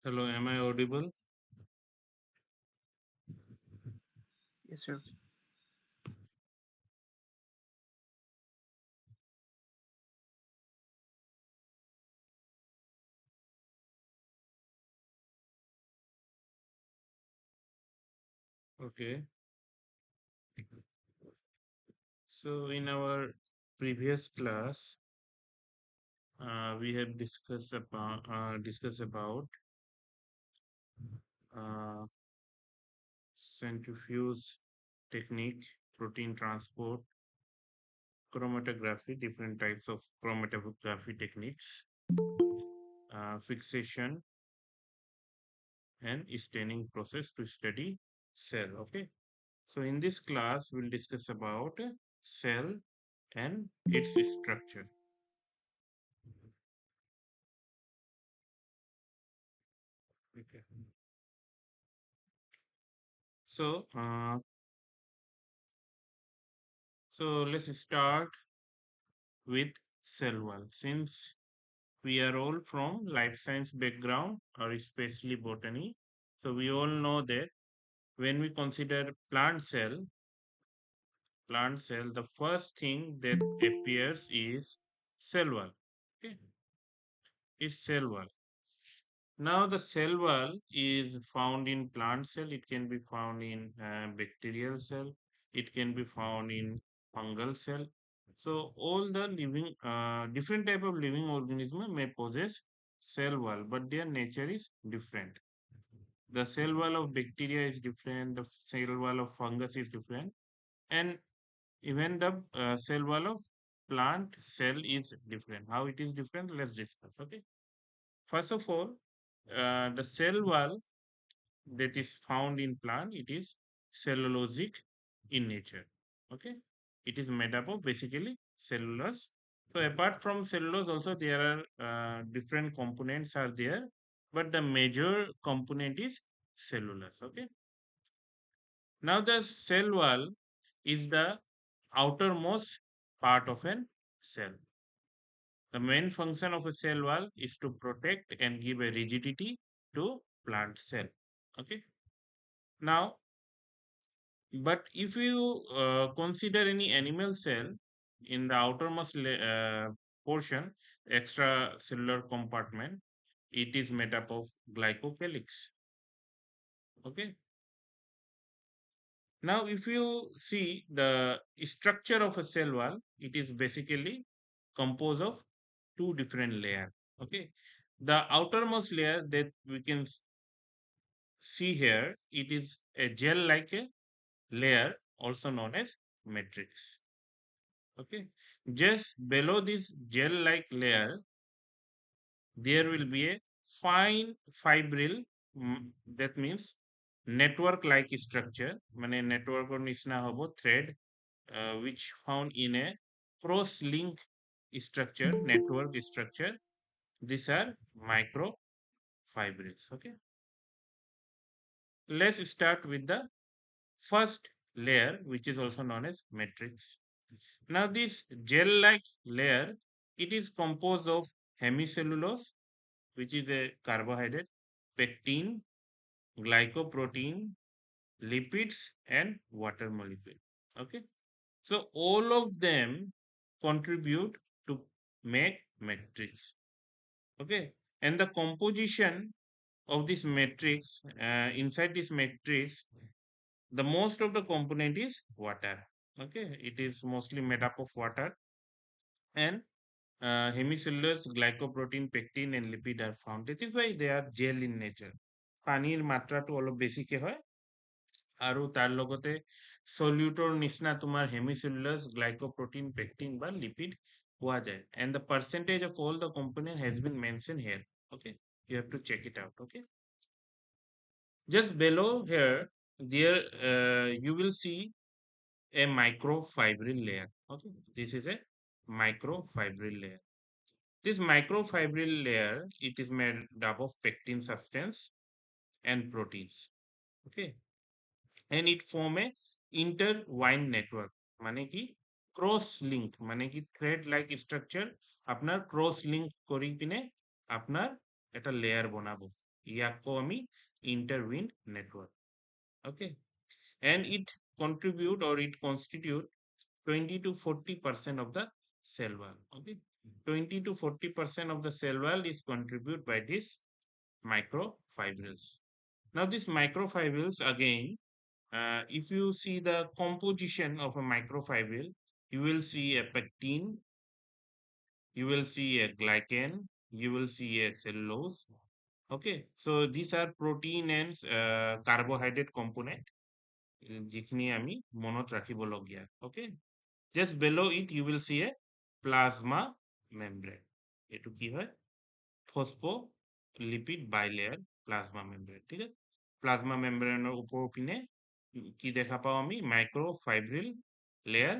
Hello, am I audible? Yes, sir. Okay. So in our previous class, we have discussed about uh, centrifuge technique, protein transport, chromatography, different types of chromatography techniques, fixation, and staining process to study cell. Okay. So in this class, we'll discuss about cell and its structure. Okay. So, let's start with cell wall. Since we are all from life science background or especially botany, so we all know that when we consider plant cell, the first thing that appears is cell wall. Okay, it's cell wall. Now the cell wall is found in plant cell. It can be found in bacterial cell. It can be found in fungal cell. So all the living, different type of living organism may possess cell wall, but their nature is different. The cell wall of bacteria is different. The cell wall of fungus is different, and even the cell wall of plant cell is different. How it is different? Let's discuss. Okay. First of all, the cell wall that is found in plant, it is cellulosic in nature. Okay, it is made up of basically cellulose. So apart from cellulose, also there are different components are there, but the major component is cellulose. Okay, now the cell wall is the outermost part of an cell. The main function of a cell wall is to protect and give a rigidity to plant cell. Okay. Now, but if you consider any animal cell in the outermost portion, extracellular compartment, it is made up of glycocalyx. Okay. Now, if you see the structure of a cell wall, it is basically composed of two different layers. Okay. The outermost layer that we can see here, it is a gel-like a layer, also known as matrix. Okay, just below this gel-like layer, there will be a fine fibril. That means network-like structure. মানে network or নিচিনা হবো thread, which found in a cross-link structure, network structure. These are microfibrils. Okay, let's start with the first layer, which is also known as matrix. Now, this gel-like layer, it is composed of hemicellulose, which is a carbohydrate, pectin, glycoprotein, lipids, and water molecule. Okay, so all of them contribute to make matrix. Okay, and the composition of this matrix, inside this matrix, the most of the component is water. Okay, it is mostly made up of water, and hemicellulose, glycoprotein, pectin, and lipid are found. That is why they are gel in nature. পানীৰ মাত্ৰাটো অলপ বেছিকে হয় আৰু তাৰ লগতে সলিউটৰ নিচিনা তোমাৰ হেমিচেলুলাছ, গ্লাইকোপ্ৰটিন, pectin বা লিপিড পোৱা যায়. And the percentage of all the component has been mentioned here. Okay, you have to check it out. Okay, just below here, there you will see a microfibril layer. Okay, this is a microfibril layer. This microfibril layer, it is made up of pectin substance and proteins. Okay, and it form a intertwined network. মানে কি cross link, মানে কি thread like structure আপনার cross link করি পিনে আপনার একটা layer বানাবো। ইয়াকো আমি intervened network. Okay, and it contribute or it constitute 20 to 40% of the cell wall. Okay, 20 to 40% of the cell wall is contributed by this microfibrils. Now these microfibrils again, if you see the composition of a microfibril, you will see a pectin, you will see a glycan, you will see a cellulose. Okay, so these are protein and carbohydrate component যিখিনি আমি মনত ৰাখিবলগীয়া. Okay, just below it you will see a plasma membrane. এইটো কি হয়? Phospholipid bilayer plasma membrane. ঠিক আছে, plasma মেমব্রেনের উপর পিনে কি দেখা পাও আমি microfibril layer,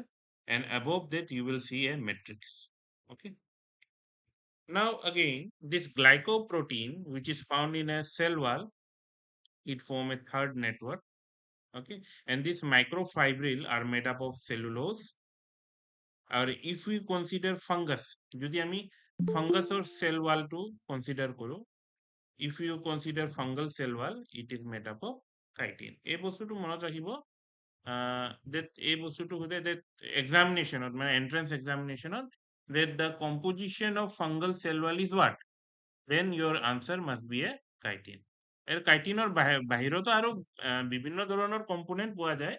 and above that you will see a matrix. Okay, now again this glycoprotein which is found in a cell wall, it form a third network. Okay, and this microfibril are made up of cellulose. Or if we consider fungus, যদি আমি ফাঙ্গাসর cell wall to consider করো, if you consider fungal cell wall, it is made up of chitin. এই বস্তুটো মনত ৰাখিব, that এই বস্তুটো হতে that examination মানে entrance examination that the composition of fungal cell wall is what, then your answer must be a chitin. এর কাইটিনৰ বাহিৰতো আৰু বিভিন্ন ধৰণৰ কম্পোনেন্ট পোৱা যায়,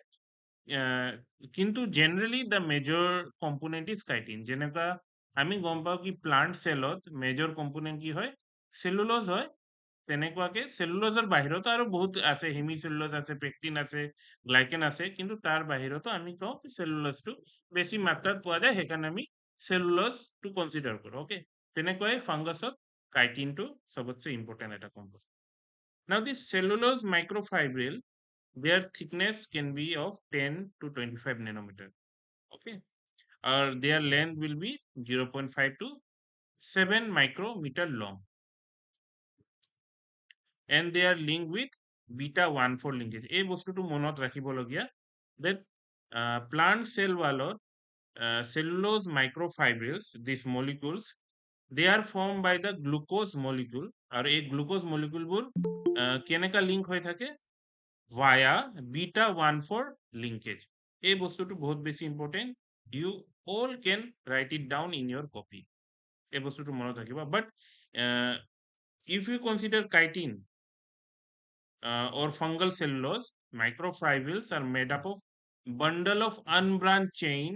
কিন্তু generally the major component is chitin. যেনেকুৱা আমি গম পাওঁ কি প্লান্ট চেলত মেজৰ কম্পোনেন্ট কি হয়, চেলুলোজ হয়, তেনেকুৱাকে চেলুলোজৰ বাহিৰতো আৰু বহুত আছে, হেমিচেলুলোজ আছে, পেকটিন আছে, গ্লাইকেন আছে, কিন্তু তাৰ বাহিৰতো আমি কওঁ কি চেলুলোজটো বেছি মাত্ৰাত পোৱা যায়, সেইকাৰণে আমি চেলুলোজটো কনচিডাৰ কৰোঁ. অ'কে, তেনেকুৱাই ফাংগাছত কাইটিনটো চবতছে ইম্পৰ্টেণ্ট এটা component. Now this cellulose microfibril, their thickness can be of 10 to 25 nanometer. Okay, or their length will be 0.5 to 7 micrometer long, and they are linked with beta 1,4 linkage. এই বস্তুটো মনত ৰাখিবলগীয়া, that plant cell wallত cellulose microfibrils, these molecules, they are formed by the glucose molecule. আর এই glucose molecule বোৰ কেনেকা link হৈ থাকে, via beta 1,4 linkage. এই বস্তুটো বহুত বেছি important, you all can write it down in your copy. এই বস্তুটো মনত ৰাখিব. But if you consider chitin or fungal cellulose, microfibrils are made up of bundle of unbranched chain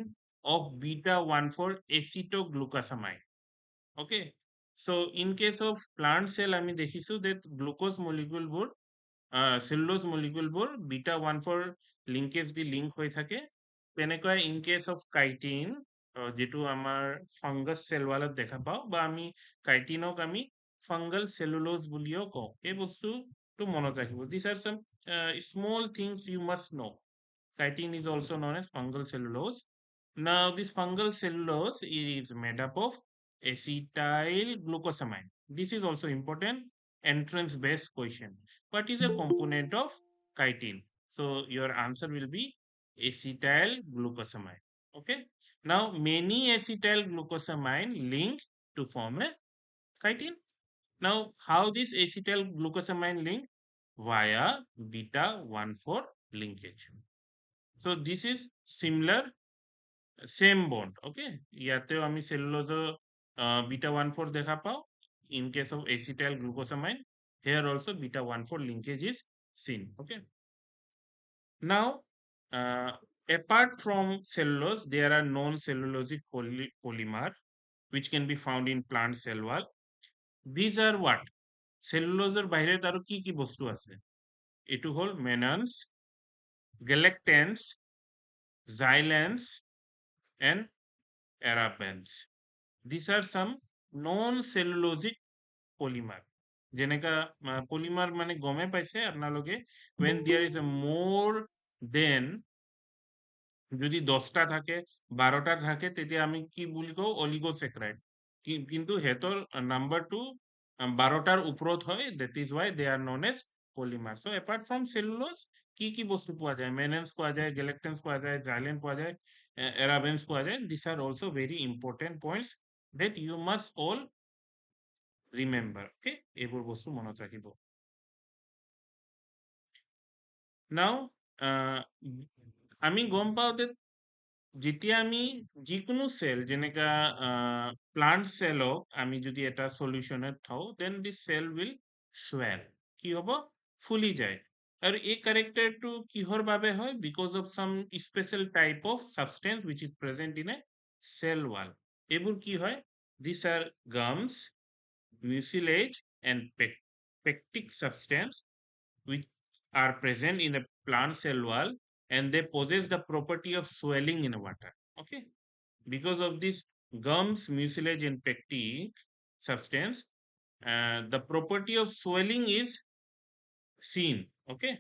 of beta 1,4 acetoglucosamine. Okay, so in case of plant cell আমি দেখিছো that glucose molecule বোৰ cellulose মলিকুলবোৰ beta 1,4 linkage দি link হৈ থাকে, তেনেকৈ in case of chitin যেটো আমাৰ fungus cell ওয়ালত দেখা পাও, বা আমি কাইটিনক আমি ফাংগাল সেলুলোজ বুলিও কওঁ. এই বস্তুটো মনত ৰাখিব. These are some small things you must know. Chitin is also known as fungal cellulose. Now this fungal cellulose is made up of acetyl glucosamine. This is also important entrance based question. What is a component of chitin? So your answer will be acetyl glucosamine. Okay, now many acetyl glucosamine link to form a chitin. Now how this acetyl glucosamine link? Via beta 1,4 linkage. So this is similar, same bond. Okay, ইয়াতেও আমি cellulose beta 1,4 দেখা পাও. In case of acetyl glucosamine, here also beta 1,4 linkage is seen. Okay, now apart from cellulose, there are non-cellulosic polymer which can be found in plant cell wall. These are what? Celluloseর বাইরে তারও কি কি বস্তু আছে? এটু হল menons, galactans, xylans, and arabens. These are some non-cellulosic polymer. যেনেকা polymer মানে গমে পাইছে আপনালোকে, when there is a more than যদি 10টা থাকে 12টা থাকে তেতিয়া আমি কি বুলি কওঁ অলিগোস্যাকারাইড, কিন্তু হেতৰ নাম্বাৰটো 12টাৰ ওপৰত হয়, that is why they are known as polymer. So apart from cellulose কি কি বস্তু পোৱা যায়, menons পোৱা যায়, galactans পোৱা যায়, xylan পোৱা যায়, arabens পোৱা যায়. These are also very important points that you must all remember. Okay, এইবোৰ বস্তু মনত ৰাখিব. নাও আমি গম পাওঁ যে যেতিয়া আমি যিকোনো চেল যেনেকা প্লান্ট চেলক আমি যদি এটা সলিউশনত থওঁ দেন দিস চেল উইল সোৱেল কি হ'ব ফুলি যায় আৰু এই ক্যাৰেক্টাৰটো কিহৰ বাবে হয় because of some special type of substance which is present in a cell wall এইবোৰ কি হয় these are gums mucilage and pectic substance which are present in a plant cell wall and they possess the property of swelling in water. Okay, because of this gums, mucilage, and pectic substance, the property of swelling is seen. Okay,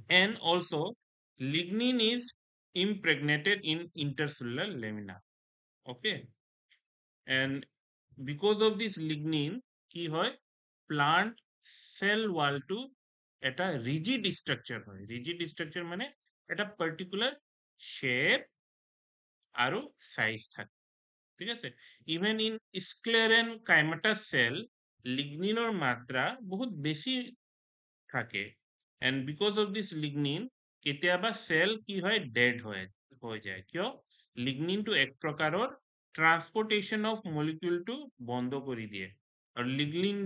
and also lignin is impregnated in intercellular lamina. Okay, and because of this lignin কি হয় plant cell ওয়ালটো এটা rigid structure হয় rigid structure মানে এটা particular shape আৰু size থাকে ঠিক আছে even in sclerenchymatous cell লিগনিনৰ মাত্ৰা বহুত বেছি থাকে and because of this lignin কেতিয়াবা সেল কি হয় ডেড হৈ যায় কিয় লিগনিনটো এক প্ৰকাৰৰ ট্ৰান্সপোৰ্টেশন অফ মলিকিউলটো বন্ধ কৰি দিয়ে আৰু লিগনিন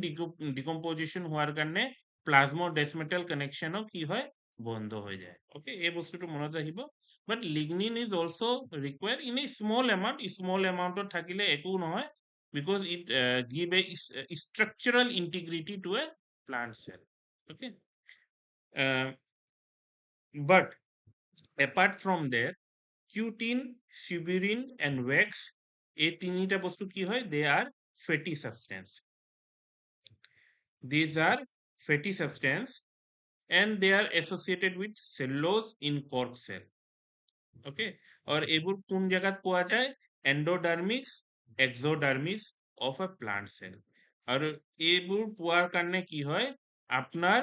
ডিকম্পোজিশন হোৱাৰ কাৰণে প্লাজমোডেসমেটাল কানেকশনও কি হয় বন্ধ হৈ যায় ওকে এই বস্তুটো মনত ৰাখিব but lignin is also required in a small এমাউন্টত থাকিলে একো নহয় because it give a structural integrity to a plant cell okay uh, but apart from there cutin suberin and wax এই তিনিটা বস্তু কি হয় they are fatty substance these are fatty substance and they are associated with cellulose in cork cell okay और এইবোৰ কোন জায়গাত পোৱা যায় এন্ডোডাৰ্মিক্স এক্সোডাৰ্মিক্স অফ আ প্লান্ট সেল আৰু এইবোৰ পোৱাৰ কাৰণে কি হয় আপনাৰ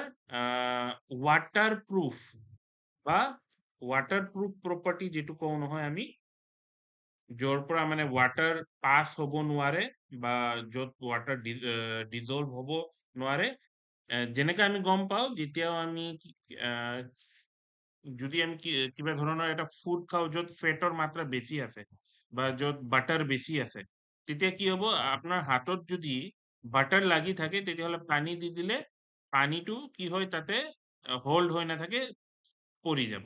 ওয়াটাৰ প্ৰুফ বা ওয়াটাৰ প্ৰুফ প্ৰপাৰ্টি যেটো কওঁ নহয় আমি য'ৰ পৰা মানে ওয়াটাৰ পাছ হ'ব নোৱাৰে বা য'ত ওয়াটাৰ ডিজলভ হ'ব নোৱাৰে যেনেকে আমি গম পাওঁ যেতিয়াও আমি যদি আমি কিবা ধৰণৰ এটা ফুড খাওঁ য'ত ফেটৰ মাত্ৰা বেছি আছে বা য'ত বাটাৰ বেছি আছে তেতিয়া কি হ'ব আপোনাৰ হাতত যদি বাটাৰ লাগি থাকে তেতিয়াহ'লে পানী দি দিলে পানীটো কি হয় তাতে হোল্ড হৈ নাথাকে পৰি যাব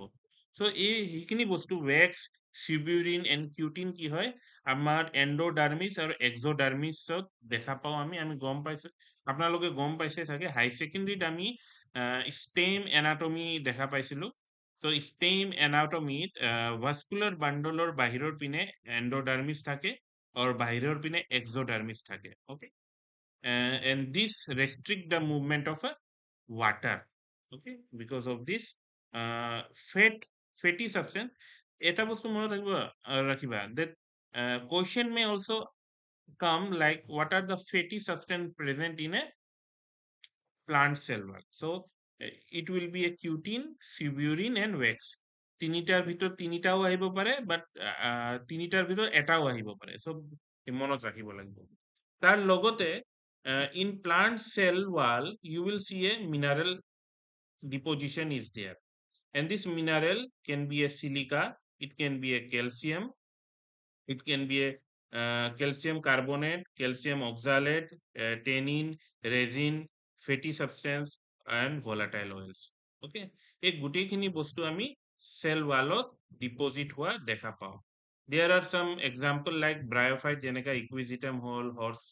সো এই সেইখিনি বস্তু ওয়্যাক্স সিবিউৰিন এন্ড কিউটিন কি হয় আমাৰ এন্ডোডাৰ্মিস আৰু এক্সোডার্মিসত দেখা পাওঁ আমি গম পাইছো আপোনালোকে গম পাইছে চাগে হাই সেকেন্ডাৰীত আমি স্টেম এনাটমি দেখা পাইছিলো তো স্টেম এনাটমিত ভাস্কুলাৰ বান্ডলৰ বাহিৰৰ পিনে এন্ডোডাৰ্মিস থাকে আৰু বাহিৰৰ পিনে এক্সোডার্মিস থাকে okay and this restrict the movement of a water okay because of this fatty substance এটা বস্তু মনত ৰাখিবা that question may also come like what are the fatty substance present in a plant cell wall so it will be a cutin suberin and wax তিনিটাৰ ভিতৰত তিনিটাও আহিব পাৰে বাট তিনিটাৰ ভিতৰত এটাও আহিব পাৰে সো মনত ৰাখিব লাগিব তাৰ লগতে in plant cell wall you will see a mineral deposition is there and this mineral can be a silica it can be a calcium it can be a calcium carbonate calcium oxalate tannin resin fatty substance and volatile oils okay এই গোটেইখিনি বস্তু আমি cell wallত deposit হোৱা দেখা পাওঁ there are some example like bryophyte যেনেকা equisetum হল horse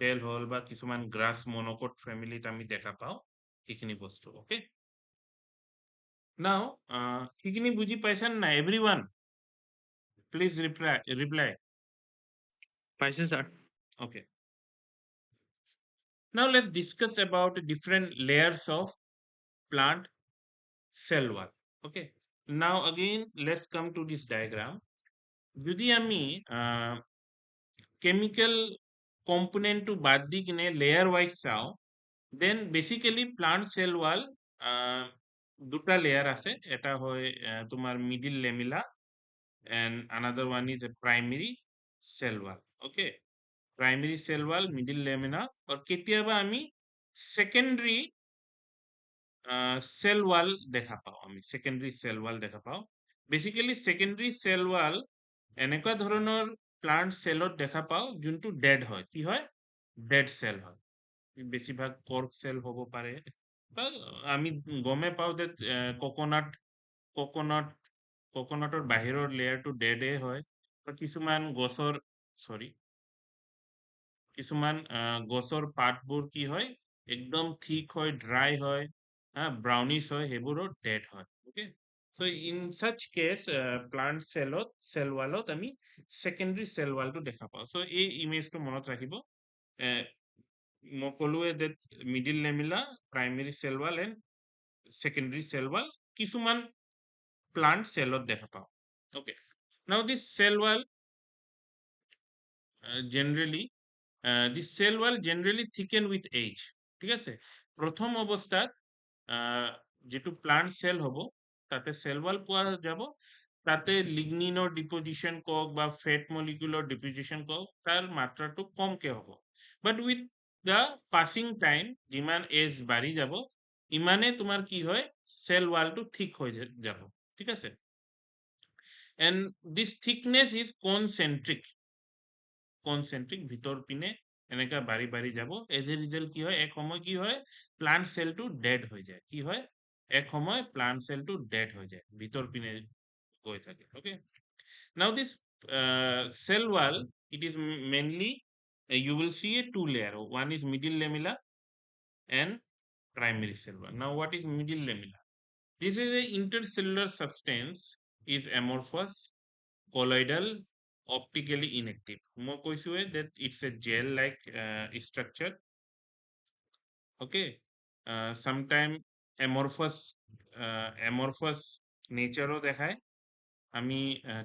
tail হল বা কিছুমান grass monocot family আমি দেখা পাওঁ এইখিনি বস্তু okay now সেইখিনি বুজি পাইছেন না everyone please reply পাইছে sir. okay now let's discuss about different layers of plant cell wall okay now again let's come to this diagram যদি আমি chemical component to বাদ দি কিনে layer wise চাওঁ then basically plant cell wall দুটা layer আছে এটা হয় তোমাৰ middle lamella and another one is a primary cell wall okay primary cell wall middle lamina और কেতিয়াবা আমি secondary সেল ওয়াল দেখা পাওঁ আমি, সেকেন্ডাৰী সেল ওয়াল দেখা পাওঁ। বেসিক্যালি সেকেন্ডাৰী সেল ওয়াল এনেকুৱা ধৰণৰ প্লান্ট সেলত দেখা পাওঁ যোনটো ডেড হয়। কি হয়? ডেড সেল হয়। বেছিভাগ কৰ্ক সেল হ'ব পাৰে, বা আমি গমে পাওঁ যে কোকোনাট কোকোনাটৰ বাহিৰৰ লেয়াৰটো ডেডে হয়, বা কিছুমান গছৰ কিছুমান গছৰ পাতবোৰ কি হয়, একদম ঠিক হয়, ড্ৰাই হয়, ব্ৰাউনিছ হয়, সেইবোৰো ডেড হয়। Okay, so in such case plant cell wallত আমি secondary cell wallটো দেখা পাওঁ। so এই ইমেজটো মনত ৰাখিব। মই ক'লোৱে যে middle lamella, primary cell wall and secondary cell wall কিছুমান plant cellত দেখা পাওঁ। okay, now this cell wall generally this cell wall generally thicken with age। ঠিক আছে, প্রথম অবস্থাত যেটো প্লান্ট সেল হ'ব, তাতে সেল ওয়াল পোৱা যাব, তাতে লিগনিনৰ ডিপোজিশন কক বা ফেট মলিকুলৰ ডিপোজিশন কক তাৰ মাত্ৰাটো কমকে হ'ব। বাট উইথ দ্য পাসিং টাইম, যিমান এজ বাঢ়ি যাব, ইমানে তোমাৰ কি হয়, সেল ওয়ালটো ঠিক হৈ যাব। ঠিক আছে, এন্ড দিস থিকনেস ইজ কনচেন্ট্রিক ভিতর পিনে এনেকা বাড়ি বাড়ি যাব। এজ এ রিজাল্ট কি হয়, এক সময় কি হয়, প্লান্ট সেলটো ডেড হয়ে যায়। কি হয়, এক সময় প্লান্ট সেলটো ডেড হয়ে যায়, ভিতর পিনে গৈ থাকে। ওকে, নাও this cell wall, it is mainly you will see a two layer. One is middle lamella and primary cell wall. Now what is middle lamella? This is a intercellular substance, is amorphous, colloidal, optically inactive. মই কৈছোৱে that it's a gel like structure. Okay, sometime amorphous nature দেখায়। আমি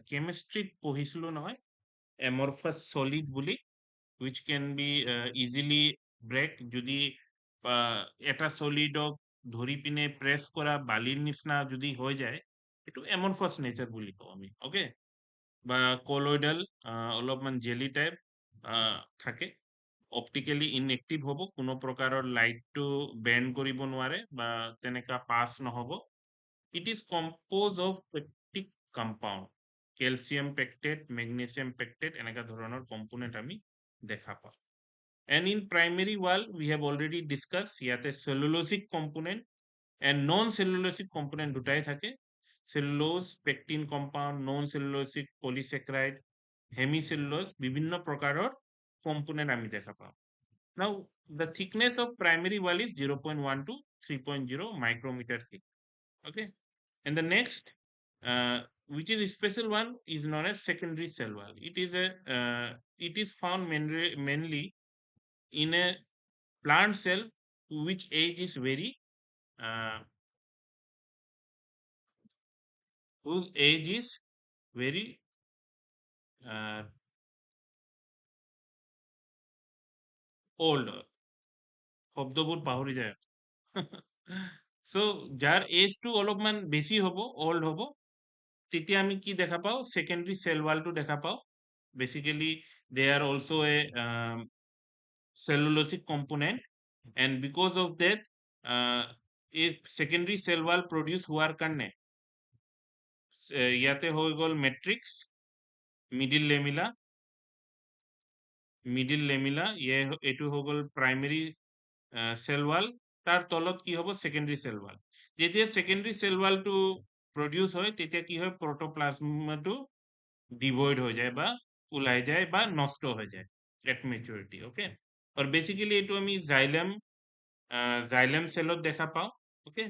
কেমিস্ট্রিত পঢ়িছিলো নহয়, amorphous solid বুলি, which can be easily break যদি এটা সলিডক ধৰি পিনে প্ৰেছ কৰা বালিৰ নিচিনা যদি হৈ যায়, এইটো amorphous nature বুলি কওঁ আমি। ওকে, বা কলয়েডাল, অলপমান জেলি টাইপ থাকে, অপটিক্যালি ইনএক্টিভ হ'ব, কোনো প্ৰকাৰৰ লাইটটো বেন্ড কৰিব নোৱাৰে বা তেনেকা পাছ নহ'ব। It is compose of pectic compound, calcium pectate, magnesium pectate, এনেকা ধৰণৰ কম্পোনেন্ট আমি দেখা পাওঁ। And in primary wall, we have already discussed, ইয়াতে cellulosic component and non-cellulosic component দুটাই থাকে। cellulose, pectin compound, non-cellulosic polysaccharide, hemicellulose, বিভিন্ন প্ৰকাৰৰ component আমি দেখা পাওঁ। Now, the thickness of primary wall is 0.1 to 3.0 micrometer thick. Okay, and the next, which is a special one, is known as secondary cell wall. It is found mainly in a plant cell which age is very whose age is very old, শব্দবোৰ পাহৰি যায়। so যাৰ এজটো অলপমান বেছি হ'ব, old হ'ব, তেতিয়া আমি কি দেখা পাওঁ, secondary cell wallটো দেখা পাওঁ। basically they are also a cellulosic component, and because of that a secondary cell wall produce হোৱাৰ কাৰণে ইয়াতে হৈ গ'ল মেট্ৰিক্স, মিডিল লেমিলা, এইটো হৈ গ'ল প্ৰাইমেৰী সেল ওয়াল, তার তলত কি হ'ব, সেকেন্ডারি সেল ওয়াল। যেতিয়া সেকেন্ডারি সেল ওয়ালটো প্রডিউস হয়, তেতিয়া কি হয়, প্রোটোপ্লাজমটো ডিভয়েড হৈ যায় বা ওলাই যায় বা নষ্ট হৈ যায় এট মেচুৰিটি। ওকে, আৰু বেসিক্যালি এইটো আমি জাইলেম সেলত দেখা পাওঁ। ওকে,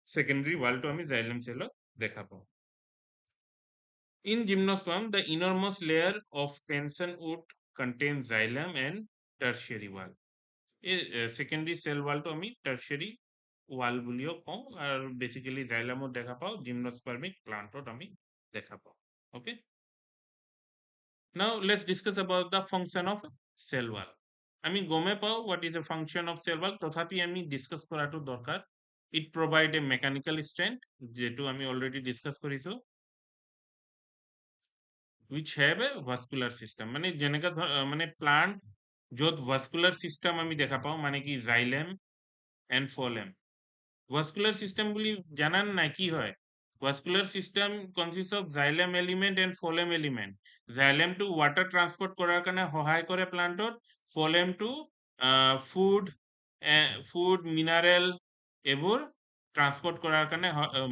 সেকেন্ডারি ওয়ালটো আমি জাইলেম সেলত দেখা পাওঁ। In gymnosperm, the innermost layer of tension would contain xylem and tertiary wall. Secondary cell ওয়ালটো আমি টার্সিয়ারি ওয়াল বুলিও কওঁ, আৰু বেসিক্যালি জাইলামত দেখা পাওঁ, জিমনোস্পার্মিক প্লান্টত আমি দেখা পাওঁ। Okay, now let's discuss about the function of cell wall. আমি গমে পাওঁ what is the function of cell wall, তথাপি আমি ডিসকাস কৰাটো দৰকাৰ। it provide a mechanical strength, যেটো আমি অলৰেডি ডিসকাস কৰিছো, which have a vascular system, মানে যেনেকা মানে প্লান্ট য'ত ভাস্কুলার সিস্টেম আমি দেখা পাওঁ, মানে কি xylem and phloem, vascular system বুলি জানান নাই কি হয়? Vascular system consist of xylem element and phloem element. জাইলেমটো ওয়াটার ট্রান্সপোর্ট কৰাৰ কাৰণে সহায় কৰে প্লান্টত, ফোলেমটো ফুড ফুড মিনাৰেল এইবোৰ ট্ৰান্সপোৰ্ট কৰাৰ কাৰণে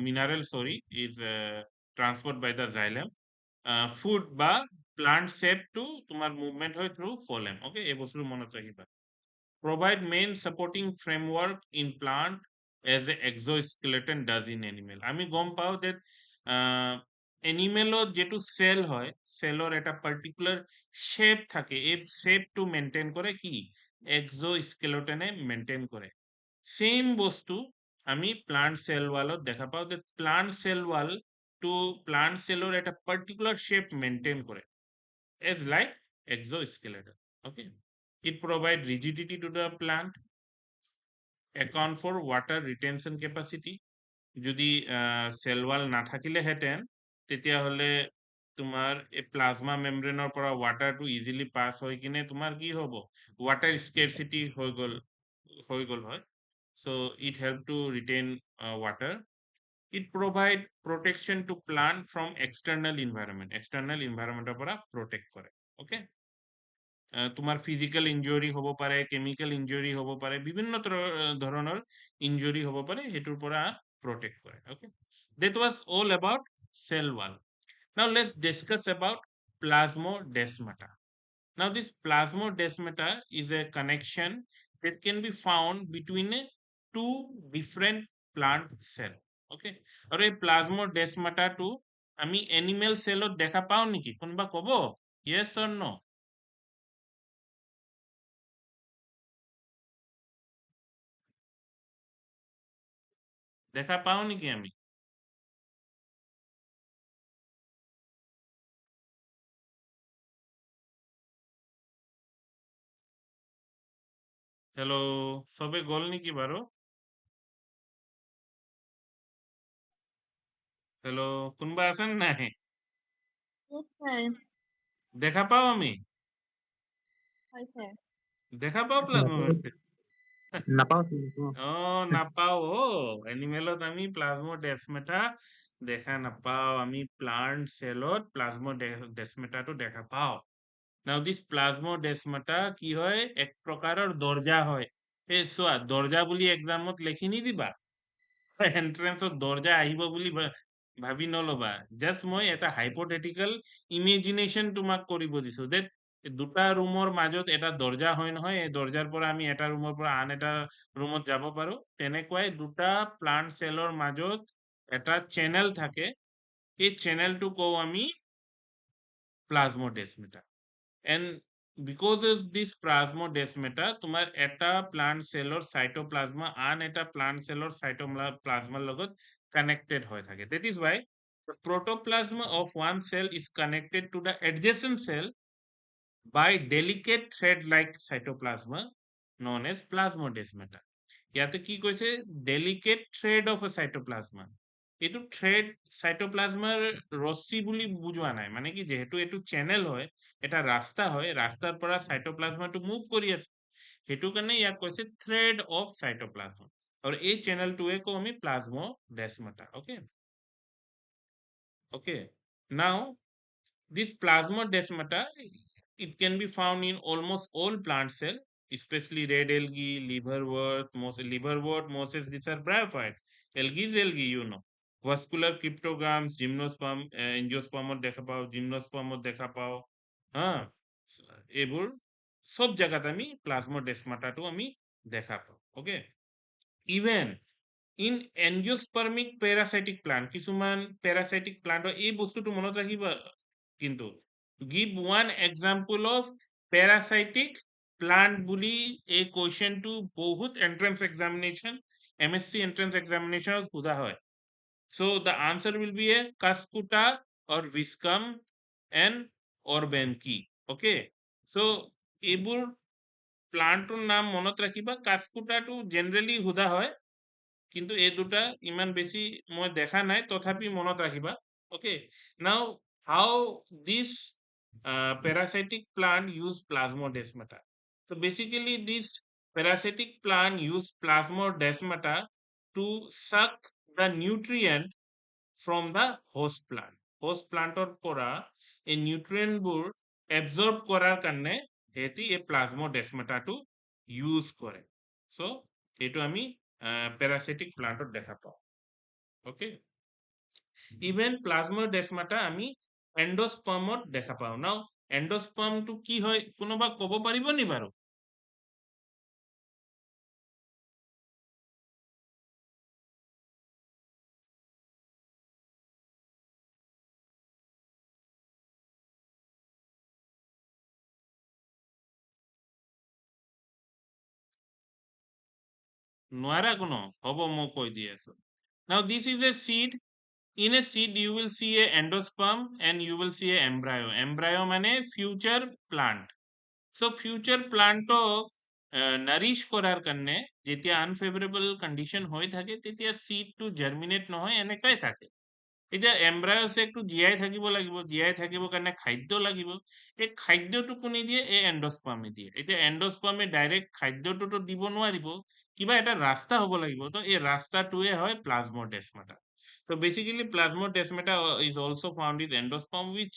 mineral sorry is transport by the xylem. Food বা প্লান্ট সেপ টু তোমার মুভমেন্ট হয় থ্রু ফোলেম। ওকে, এই বস্তুটো মনত ৰাখিবা। Provide main supporting framework in plant as a exoskeleton does in animal. আমি গম পাও যে এনিমেলত যেটো সেল হয়, সেলৰ এটা পাৰ্টিকুলাৰ শেপ থাকে, এই শেপটো মেইনটেইন কৰে কি এক্সোস্কেলেটনে মেইনটেইন কৰে। সেম বস্তু আমি প্লান্ট সেল ওয়ালত দেখা পাও যে plant cell wall to plant সেলৰ এটা পার্টিকুলার শেপ মেইনটেইন করে as like exoskeleton. Okay, it provide rigidity to the plant, account for water retention capacity. যদি সেল ওয়াল নাথাকিলে হেতেন তেতিয়াহ'লে তোমাৰ এই প্লাজমা মেমব্ৰেনৰ পৰা ৱাটাৰটো ইজিলি পাছ হৈ কিনে তোমাৰ কি হ'ব, ৱাটাৰ স্কেৰচিটি হৈ গ'ল হয়। so it help to retain water. It provide protection to plant from external environment পৰা protect কৰে। okay, তোমাৰ ফিজিক্যাল ইনজুৰি হ'ব পাৰে, কেমিক্যাল ইনজুৰি হ'ব পাৰে, বিভিন্ন ধৰণৰ ইনজুৰি হ'ব পাৰে, হেতুৰ পৰা প্ৰটেক্ট কৰে। okay, that was all about cell wall. Now let's discuss about plasmodesmata. Now this plasmodesmata is a connection that can be found between two different plant cell. okay, আৰু এই plasmodesmata টো আমি animal সেলত দেখা পাও নেকি? কোনবা কব yes or no? দেখা পাও নেকি আমি? হেল্ল', সবে গ'ল নেকি বাৰু? হেল্ল', কোনবা আছেন নাই? Yes, sir. দেখা পাও আমি? Hi, sir. দেখা পাও প্লাজমা? নাপাওঁ অ নাপাও। এনিমেলত আমি প্লাজমোডেসমাটা দেখা নাপাও, আমি প্লান্ট সেলত প্লাজমোডেসমাটাটো দেখা পাও। নাও দিস প্লাজমোডেসমাটা কি হয়, এক প্ৰকাৰৰ দৰজা হয়। এই চোৱা, দৰজা বুলি এক্সামত লিখি নিদিবা, এন্ট্ৰেন্সত দরজা আহিব বুলি ভাবি নলবা। জাষ্ট মই এটা হাইপোথেটিকেল ইমেজিনেশ্যন তোমাক কৰিব দিছো যে দুটা ৰুমৰ মাজত এটা দৰজা হয় নহয়, এই দৰজাৰ পৰা আমি এটা ৰুমৰ পৰা আন এটা ৰুমত যাব পাৰো। তেনেকুৱাই দুটা প্লান্ট সেলৰ মাজত এটা চেনেল থাকে, এই চেনেলটো কওঁ আমি plasmodesmata. and because of this plasmodesmata তোমার এটা প্লান্ট সেলৰ সাইটোপ্লাজমা আন এটা প্লান্ট সেলৰ সাইটোপ্লাজমাৰ লগত কানেক্টেড হৈ থাকে। that is why the protoplasm of one cell is connected to the adjacent cell by delicate thread like cytoplasma known as plasmodesmata. ইয়াতে কি কৈছে, ডেলিকেট থ্ৰেড অফ এ সাইটোপ্লাজমা। এইটো থ্ৰেড সাইটোপ্লাজমাৰ ৰছী বুলি বুজোৱা নাই, মানে কি যেহেতু এইটো চেনেল হয়, এটা ৰাস্তা হয়, ৰাস্তাৰ পৰা সাইটোপ্লাজমাটো মুভ কৰি আছে, সেইটো কাৰণে ইয়াক কৈছে থ্ৰেড অফ সাইটোপ্লাজমা। আৰু এই চেনেলটোৱে কওঁ আমি প্লাজমোডেসমাটা। ওকে ওকে, নাও this plasmodesmata, it can be found in almost all plant cell, especially red algae, liverwort, mosses, which are bryophyte. Algae is algae, you know. Vascular cryptograms, gymnosperm, angiosperm দেখা পাও, gymnosperm দেখা পাও। হ্যাঁ, এইবোৰ সব জায়গাত আমি প্লাজমোডেসমাটাটো আমি দেখা পাও। Okay, even in angiospermic parasitic plant, কিছুমান প্যারাসাইটিক প্লান্ট এই বস্তুটো মনত ৰাখিবা কিন্তু। Give one example of parasitic plant বুলি এই কোয়েশ্চনটো বহুত এন্ট্রান্স এক্সামিনেশন, এমএসসি এন্ট্রান্স এক্সামিনেশনত সোধা হয়। so the answer will be a cascuta or viscum and orbenki. okay, so এইবোৰ প্লান্টৰ নাম মনত ৰাখিবা। কাস্কুটাটো জেনাৰেলি সোধা হয়, কিন্তু এই দুটা ইমান বেছি মই দেখা নাই, তথাপি মনত ৰাখিবা। ওকে, নাও হাউ this parasitic plant use plasmodesmata. So basically this parasitic plant use plasmodesmata to suck the nutrient from the host plant. Host plantor pora a nutrient bur absorb korar karne heti a plasmodesmata to use kore. So etu ami parasitic plantor dekha pao. Okay. Even plasmodesmata আমি এন্ডোস্পার্মত দেখা পাও নাও endosperm two কি হয় কোনোবা কব পাৰিব নি বাৰু নোৱাৰা কোনো হ'ব মই কৈ দি আছো now this is a seed in a seed you will see a endosperm and you will see a embryo মানে future plant so future plant Nourish করার কারণে যেতিয়া আনফেভারেবল কন্ডিশন হয়ে থাকে তেতিয়া seed to germinate নহয় এনেকাই থাকে এতিয়া এমব্ৰায়ছে একটু জীয়াই থাকিব লাগিব জীয়াই থাকিব কাৰণে খাদ্য লাগিব এই খাদ্যটো নিদিয়ে এই এন্ডোস্পাৰ্মে দিয়ে এতিয়া এন্ডোস্পাৰ্মে ডাইৰেক্ট খাদ্যটোতো দিব নোৱাৰিব কিবা এটা ৰাস্তা হ'ব লাগিব তো এই ৰাস্তাটোৱে হয় প্লাজমোডেসমাটা তো basically plasmodesmata is also found in endosperm which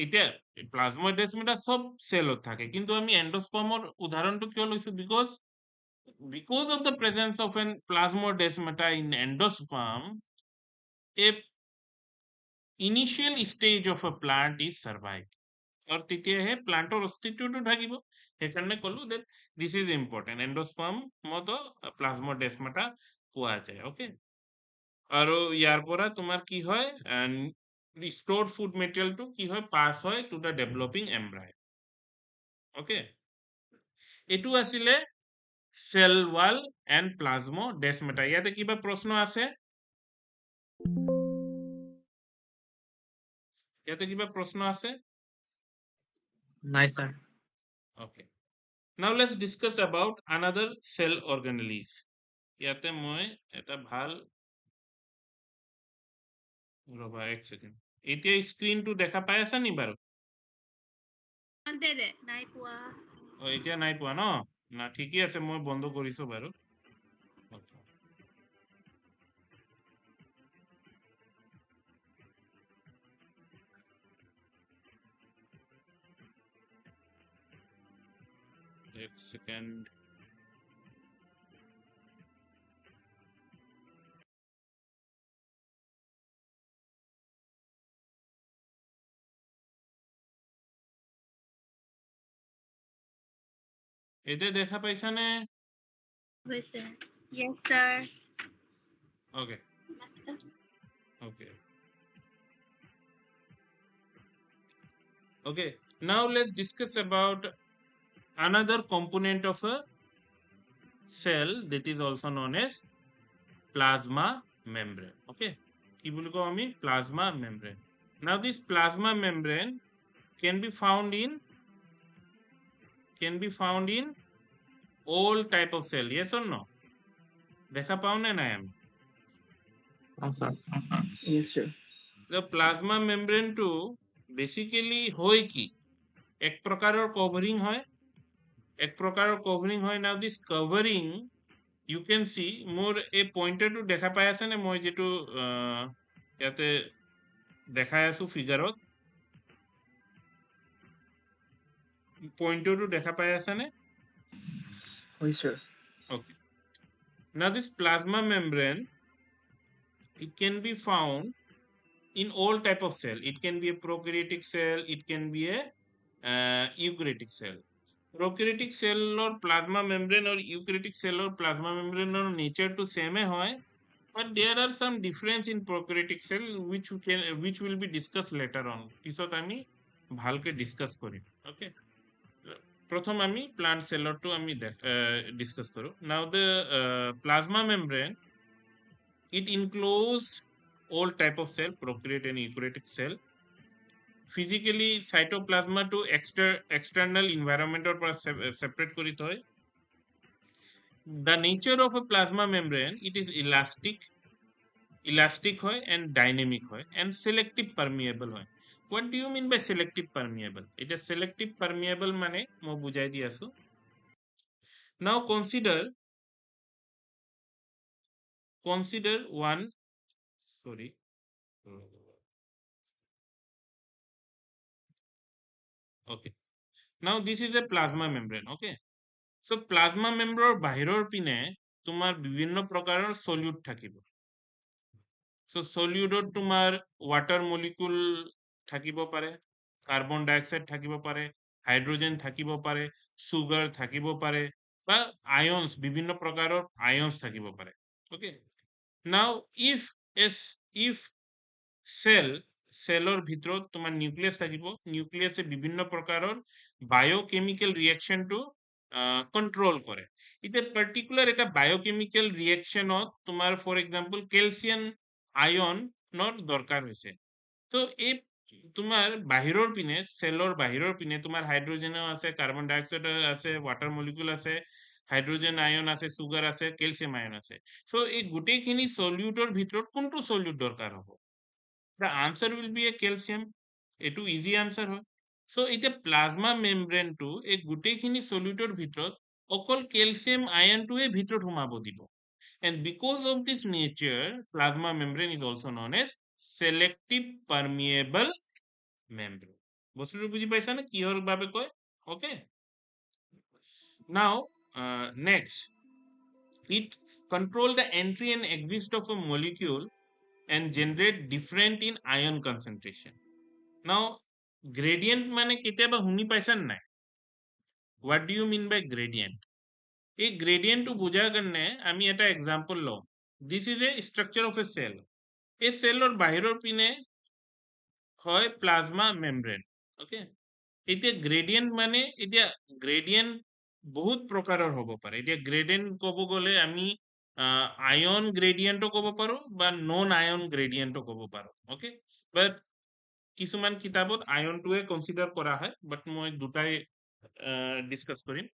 এতিয়া প্লাজমোডেসমাটা সব সেলত থাকে কিন্তু আমি এন্ডোস্পাৰ্মৰ উদাহৰণটো কিয় লৈছো because of the presence of an plasmodesmata in endosperm a initial stage of a plant is survived और তেতিয়াহে প্লান্টৰ অস্তিত্বটো থাকিব সেইকাৰণে ক'লো that this is important endosperm মতো প্লাজমোডেসমাটা পোৱা যায় ওকে আৰু ইয়াৰ পৰা তোমাৰ কি হয় stored food materialটো কি হয় পাস হয় to the developing embryo okay এটো আছিলে cell wall and plasmodesmata ইয়াতে কিবা প্ৰশ্ন আছে ইয়াতে কিবা প্ৰশ্ন আছে নাই sir okay now let's discuss about another cell organelles ইয়াতে মই এটা ভাল ৰবা এক সেকেন্ড এতিয়া স্ক্ৰিনটো দেখা পাই আছা নি বাৰু নাই পোৱা এতিয়া নাই পোৱা ন না ঠিকই আছে মই বন্ধ কৰিছো বাৰু Okay. এক সেকেন্ড এতিয়া দেখা পাইছানে হৈছে yes sir okay okay okay now let's discuss about another component of a cell that is also known as plasma membrane okay কি বুলি কও আমি plasma membrane now this plasma membrane can be found in all type of cell yes or no দেখা পাও না নাই আমি sir yes sir the plasma membrane to basically হয় কি এক প্রকারের কভারিং হয় now this covering you can see more a pointer to দেখা পাই আছে নে মই যেটো ইয়াতে দেখাই আছো ফিগাৰত পইন্টৰটো দেখা পাই আছে নে হয় sir okay now this plasma membrane it can be found in all type of cell it can be a prokaryotic cell it can be a eukaryotic cell prokaryotic cell or plasma membrane or eukaryotic cell or plasma membrane or nature to same হয় but there are some difference in prokaryotic cell which will be discussed later on পিছত আমি ভালকে discuss কৰিম okay প্ৰথম আমি plant সেলৰটো আমি discuss কৰো now the plasma membrane it includes all type of cell prokaryotic and eukaryotic cell physically cytoplasma to external environment or separate কৰি থয় the nature of a plasma membrane it is elastic হয় and dynamic হয় and selective permeable হয় what do you mean by selective permeable এটা selective permeable মানে মই বুজাই দি আছো now consider consider one, sorry, okay, now this is a plasma membrane. Okay, so plasma membrane বাহিৰৰ পিনে তোমাৰ বিভিন্ন প্ৰকাৰৰ solute থাকিব। so solute তোমাৰ water molecule থাকিব পাৰে, carbon dioxide থাকিব পাৰে, hydrogen থাকিব পাৰে, sugar থাকিব পাৰে, বা ions বিভিন্ন প্ৰকাৰৰ ions থাকিব পাৰে। okay, now if সেলৰ ভিতৰত তোমাৰ নিউক্লিয়াছ থাকিব, নিউক্লিয়াছে বিভিন্ন প্ৰকাৰৰ বায়োকেমিক্যাল ৰিয়েকশনটো কন্ট্ৰোল কৰে। এটা পাৰ্টিকুলাৰ এটা বায়োকেমিক্যাল ৰিঅ্যাকশনত তোমাৰ ফৰ এক্সাম্পল ক্যালসিয়াম আয়নৰ দৰকাৰ হৈছে। তো এই তোমাৰ বাহিৰৰ পিনে সেলৰ বাহিৰৰ পিনে তোমাৰ হাইড্ৰোজেনও আছে, কাৰ্বন ডাইঅক্সাইড আছে, ওয়াটাৰ মলিকুল আছে, হাইড্ৰোজেন আয়ন আছে, সুগাৰ আছে, ক্যালসিয়াম আয়ন আছে। সো এই গোটেইখিনি সলিউটৰ ভিতৰত কোনটো সলিউট দরকার হ'ব? The answer will be a calcium. এটো easy answer হয়। so এটা প্লাজমা মেমব্ৰেনটো এই গোটেইখিনি সলিউটৰ ভিতৰত অকল ক্যালসিয়াম আয়নটোৱে ভিতৰত সোমাব দিব। and because of this nature plasma membrane is also known as selective permeable membrane. বস্তুটো বুজি পাইছা না কিহৰ বাবে কয়? okay, now next it control the entry and exit of a molecule and generate different in ion concentration. Now gradient মানে কেতিয়াবা শুনি পাইছান নাই? what do you mean by gradient? এই গ্রেডিয়েন্টটো বোঝার কাৰণে আমি এটা এক্সাম্পল লওঁ। this is a structure of a cell. এই সেলৰ বাহিৰৰ পিনে হয় প্লাজমা মেমব্ৰেন। okay, এতিয়া গ্ৰেডিয়েন্ট মানে এতিয়া গ্ৰেডিয়েন্ট বহুত প্ৰকাৰৰ হ'ব পাৰে। এতিয়া গ্ৰেডিয়েন্ট ক'ব গ'লে আমি আয়ন গ্ৰেডিয়েন্টও ক'ব পাৰো বা নন আয়ন গ্ৰেডিয়েন্টও ক'ব পাৰো। okay, বাট কিছুমান কিতাপত আয়নটোৱে কনসিডাৰ কৰা হয়, বাট মই দুটাই ডিসকাস কৰিম।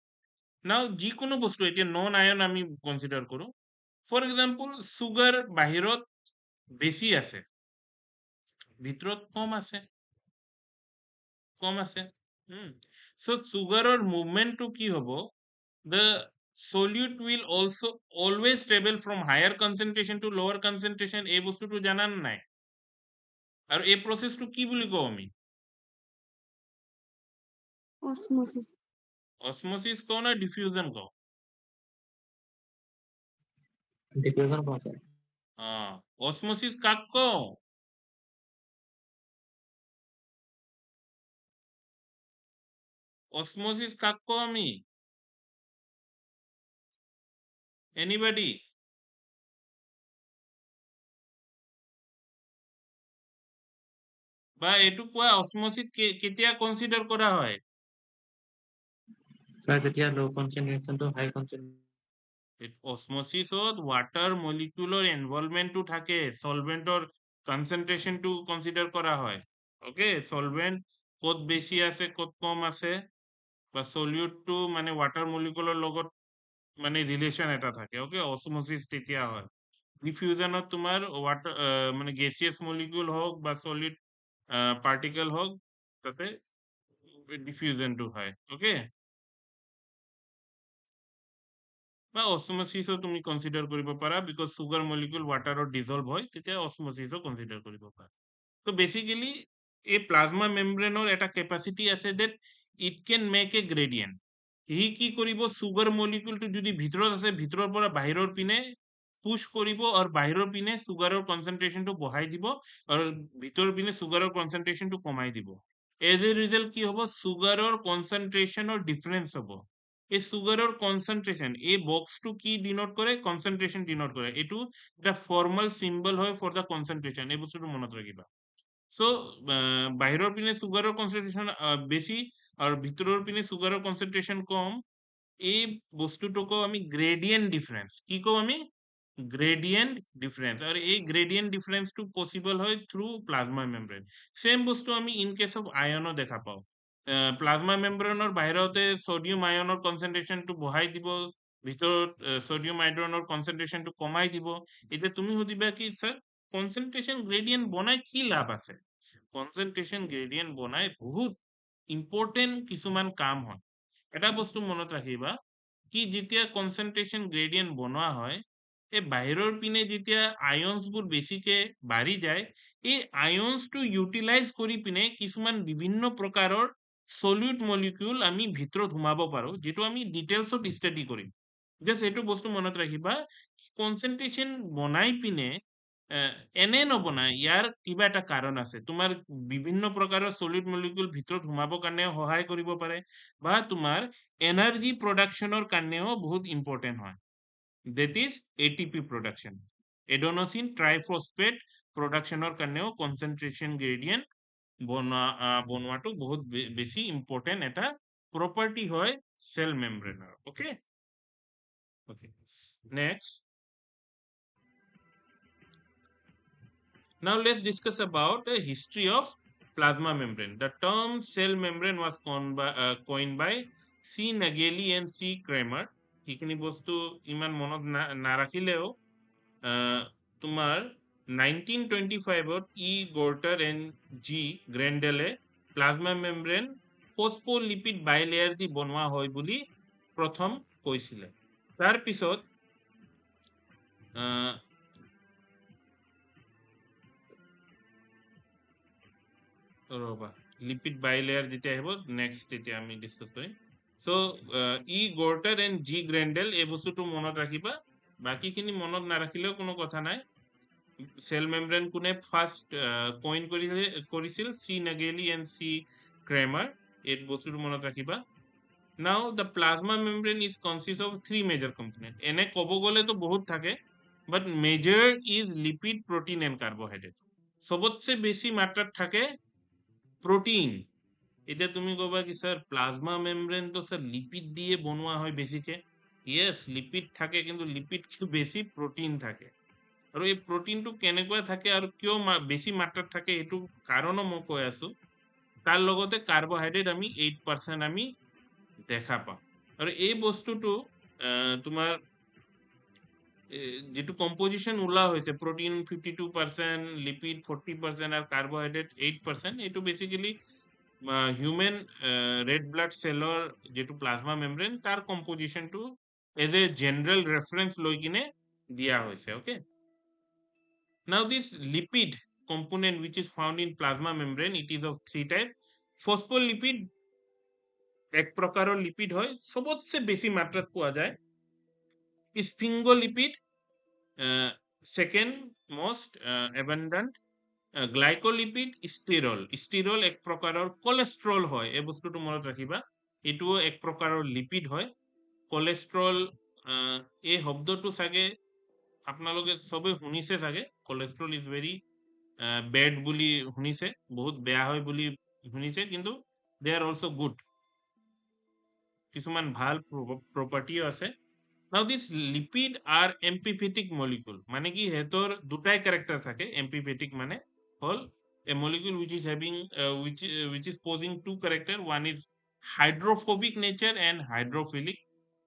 নাও যিকোনো বস্তু এতিয়া নন আয়ন আমি কনসিডাৰ কৰো। ফৰ এক্সাম্পল সুগাৰ বাহিৰত বেছি আছে, ভিতৰত কম আছে। সো সুগাৰৰ মুভমেন্টটো কি হ'ব? the solute will also always travel from higher concentration to lower concentration। এই বস্তুটো জানান নাই? আৰু এই প্ৰসেসটো কি বুলি কওঁ আমি? Osmosis. osmosis কওঁ না diffusion কওঁ? ডিফিউজন কওঁ স্যার। osmosis কাক কওঁ? osmosis কাক কওঁ আমি? anybody? বা এইটো কোৱা osmosis কেতিয়া কনসিডাৰ কৰা হয়? স্যাৰ যেতিয়া লো কনসেন্ট্ৰেশন টু হাই কনসেন্ট্ৰেশন osmosis ওয়াটাৰ মলিকুলৰ ইনভলভমেন্টটো থাকে, সলভেন্টৰ কনসেন্ট্রেশনটো কনসিডার করা হয়। ওকে, সলভেন্ট কত বেশি আছে কত কম আছে, বা সলিউটটো মানে ওয়াটার মলিকুলৰ লগত মানে ৰিলেশন এটা থাকে। ওকে, osmosis তেতিয়া হয়। ডিফিউজনত তোমাৰ ওয়াটাৰ মানে গেসিয়াস মলিকুল হোক বা সলিড পাৰ্টিকেল হোক, তাতে ডিফিউজনটো হয়। ওকে, বা অসমোসিসও তুমি কনসিডাৰ কৰিব পাৰা, বিকজ সুগাৰ মলিকুল ওয়াটাৰত ডিজলভ হয়, তেতিয়া অসমোসিসও কনসিডাৰ কৰিব পাৰা। তো বেসিক্যালি এই প্লাজমা মেমব্ৰেনৰ এটা ক্যাপাসিটি আছে that it can make a gradient। সি কি কৰিব, সুগাৰ মলিকুলটো যদি ভিতৰত আছে ভিতৰৰ পৰা বাহিৰৰ পিনে পুশ কৰিব আৰু বাহিৰৰ পিনে সুগাৰৰ কনসেন্ট্ৰেশনটো বঢ়াই দিব আৰু ভিতৰৰ পিনে সুগাৰৰ কনসেন্ট্ৰেশনটো কমাই দিব। এজ এ ৰিজাল্ট কি হ'ব, সুগাৰৰ কনসেন্ট্ৰেশনৰ ডিফাৰেন্স হ'ব। এই সুগাৰৰ কনসেন্ট্ৰেশন, এই বক্সটো কি ডিনোট কৰে? কনসেন্ট্ৰেশন ডিনোট কৰে। এইটো এটা ফৰ্মাল সিম্বল হয় ফৰ দা কনসেন্ট্ৰেশন। এই বস্তুটো মনত ৰাখিবা। সো বাহিৰৰ পিনে সুগাৰৰ কনসেন্ট্ৰেশন বেশি আৰ ভিতৰৰ পিনে সুগাৰৰ কনসেন্ট্রেশন কম। এই বস্তুটোকো আমি গ্রেডিয়েন্ট ডিফারেন্স কি কও আমি? Gradient difference. আর এই গ্রেডিয়েন্ট ডিফারেন্সটো পসিবল হয় থ্রু প্লাজমা মেমব্রেন। সেম বস্তু আমি ইন কেস অফ আয়নও দেখা পাও। প্লাজমা মেমব্ৰেনৰ বাহিৰতে সোডিয়াম আয়নৰ কনসেন্ট্ৰেশনটো বঢ়াই দিব, ভিতৰত সোডিয়াম আয়নৰ কনসেন্ট্রেশনটো কমাই দিব। এতিয়া তুমি সুধিবা কি স্যার কনসেন্ট্রেশন গ্রেডিয়েন্ট বনাই কি লাভ আছে? কনসেন্ট্রেশন গ্রেডিয়েন্ট বনাই বহুত ইম্পর্টেন্ট কিছুমান কাম হয়। এটা বস্তু মনত ৰাখিবা কি যেতিয়া কনসেন্ট্ৰেশন গ্ৰেডিয়েন্ট বনোৱা হয়, এই বাহিৰৰ পিনে যেতিয়া আয়ন্সবোৰ বেছিকে বাঢ়ি যায়, এই আয়ন্সটো ইউটিলাইজ কৰি পিনে কিছুমান বিভিন্ন প্ৰকাৰৰ সলিউট মলিকিউল আমি ভিতৰত সোমাব পাৰোঁ, যিটো আমি ডিটেইলছত ষ্টাডি কৰিম। জাষ্ট এইটো বস্তু মনত ৰাখিবা, কনচেন্ট্ৰেশ্যন বনাই পিনে এনে নবনাই, ইয়াৰ কিবা এটা কাৰণ আছে। তোমাৰ বিভিন্ন প্ৰকাৰৰ সলিড মলিকিউল ভিতৰত সোমাবৰ কাৰণে সহায় কৰিব পাৰে, বা তোমাৰ এনাৰ্জি প্ৰডাকশ্যনৰ কাৰণেও বহুত ইম্পৰ্টেণ্ট হয়। that is ATP production. Adenosine ট্ৰাইফসফেট প্ৰডাকশ্যনৰ কাৰণেও কনচেন্ট্ৰেশ্যন গ্ৰেডিয়েন্ট বনোৱাটো বহুত বেছি ইম্পৰ্টেণ্ট এটা প্ৰপাৰ্টি হয় সেল মেমব্ৰেনৰ। Okay, next. Now let's discuss about the history of plasma membrane. The term cell membrane was coined by C. Nageli and C. Kramer. এইখিনি বস্তু ইমান মনত নাৰাখিলেও তোমাৰ 1925 ই গৰ্টাৰ এণ্ড জি গ্ৰেণ্ডেলে প্লাজমা মেমব্ৰেন ফস্ফোলিপিড বাইলেয়াৰ দি বনোৱা হয় বুলি প্ৰথম কৈছিলে। তাৰ পিছত ৰবা, লিপিড বাইলেয়াৰ যেতিয়া আহিব নেক্সট তেতিয়া আমি ডিসকাস কৰিম। সো ই গৰ্টাৰ এণ্ড জি গ্ৰেণ্ডেল এই বস্তুটো মনত ৰাখিবা, বাকীখিনি মনত নাৰাখিলেও কোনো কথা নাই। সেল মেমব্ৰেন কোনে ফাৰ্ষ্ট কইন কৰিছিল? C Nageli and C Cramer. এই বস্তুটো মনত ৰাখিবা। Now the plasma membrane is consist of 3 major component. এনে ক'ব গ'লেতো বহুত থাকে, but major is lipid, protein and carbohydrate. সবতছে বেছি মাত্রাত থাকে প্রোটিন। এটা তুমি কবা কি স্যার প্লাজমা মেমব্রেন তো স্যার লিপিড দিয়ে বনোয়া হয় বেছিকে। ইয়েস, লিপিড থাকে, কিন্তু লিপিডকে বেছি প্ৰটিন থাকে। আৰু এই প্ৰটিনটো কেনেকুৱা থাকে আৰু কিয় বেছি মাত্ৰাত থাকে এইটো কাৰণো মই কৈ আছো। তাৰ লগতে কাৰ্বোহাইড্ৰেট আমি 8% আমি দেখা পাওঁ। আৰু এই বস্তুটো তোমাৰ যেটো কম্পোজিশন ওলা হয়েছে, প্রোটিন 52%, লিপিড 40% আর কার্বোহাইড্রেট 8%, এটো basically human red blood Sailor যেটো প্লাজমা মেমব্রেন তার কম্পোজিশনটো এজ এ জেনারেল রেফারেন্স লৈ কিনে দিয়া হয়েছে। ওকে, নাও this lipid component which is found in plasma membrane, it is of 3 type. Phospholipid এক প্রকারের লিপিড হয়, সবচেয়ে বেশি মাত্রাত পোৱা যায়। স্ফিংগোলিপিড second most abundant. গ্লাইকোলিপিড স্টিরল। স্টিরল এক প্রকারের কোলেস্ট্রল হয়, এই বস্তুটো মনত রাখিবা। এটুও এক প্রকারের লিপিড হয়। কোলেস্ট্রল এই শব্দটো চাগে আপোনালোকে সবে শুনিছে চাগে। কোলেস্ট্রল ইজ ভেরি বেড বুলি শুনিছে, বহুত বেয়া হয় বুলি শুনিছে, কিন্তু দে আর অলসো গুড। কিছুমান ভাল প্রপার্টিও আছে। Now this lipid are empiphatic molecule, মানে কি হেতৰ দুটাই ক্যারেক্টার থাকে। empiphatic মানে হল a molecule which is having which is posing two character, one is hydrophobic nature and hydrophilic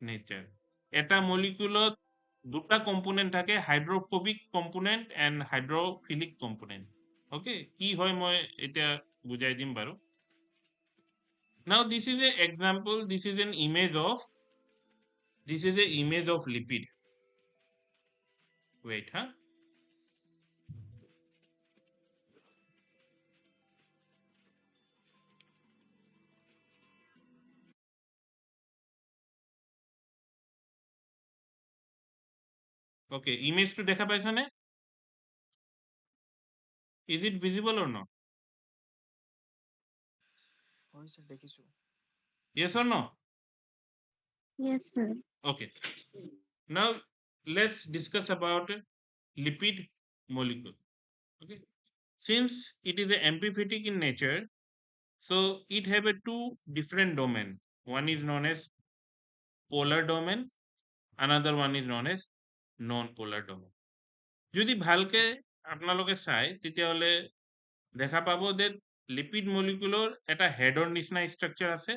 nature. এটা মলিকিউলত দুটা কম্পোনেন্ট থাকে, hydrophobic component and hydrophilic component. Okay, কি হয় মই এটা বুজাই দিম বাৰু। Now this is a example, this is an image of lipid. Wait, huh? Okay, image to দেখা পাইছা নে? Is it visible or not? Yes or no? Yes, sir. Okay. Now let's discuss about lipid molecule. Okay. Since it is a empiphatic in nature, so it have a two different domain. One is known as polar domain, another one is known as non-polar domain. যদি ভালকে আপোনালোকে চাই তেতিয়াহলে দেখা পাব যে lipid মলিকুলৰ এটা হেডৰ নিচিনা স্ট্রাকচার আছে।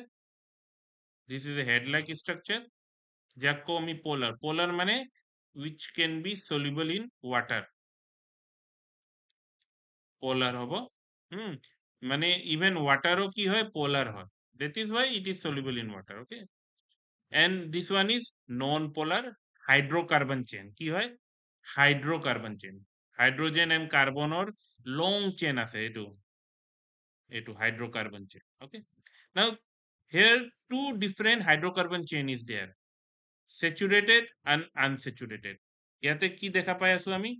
This is a head like structure, যাক কও আমি polar. Polar মানে which can be soluble in water. polar হব, মানে even waterও কি হয়, polar হয়। That is why it is soluble in water. Okay, and this one is non polar hydrocarbon chain। কি হয়, হাইড্ৰ'কাৰ্বন চেইন হাইড্ৰোজেন এণ্ড কাৰ্বনৰ লং chain আছে এইটো hydrocarbon chain okay now here two different hydrocarbon chain is there saturated and unsaturated ইয়াতে কি দেখা পাই আছো আমি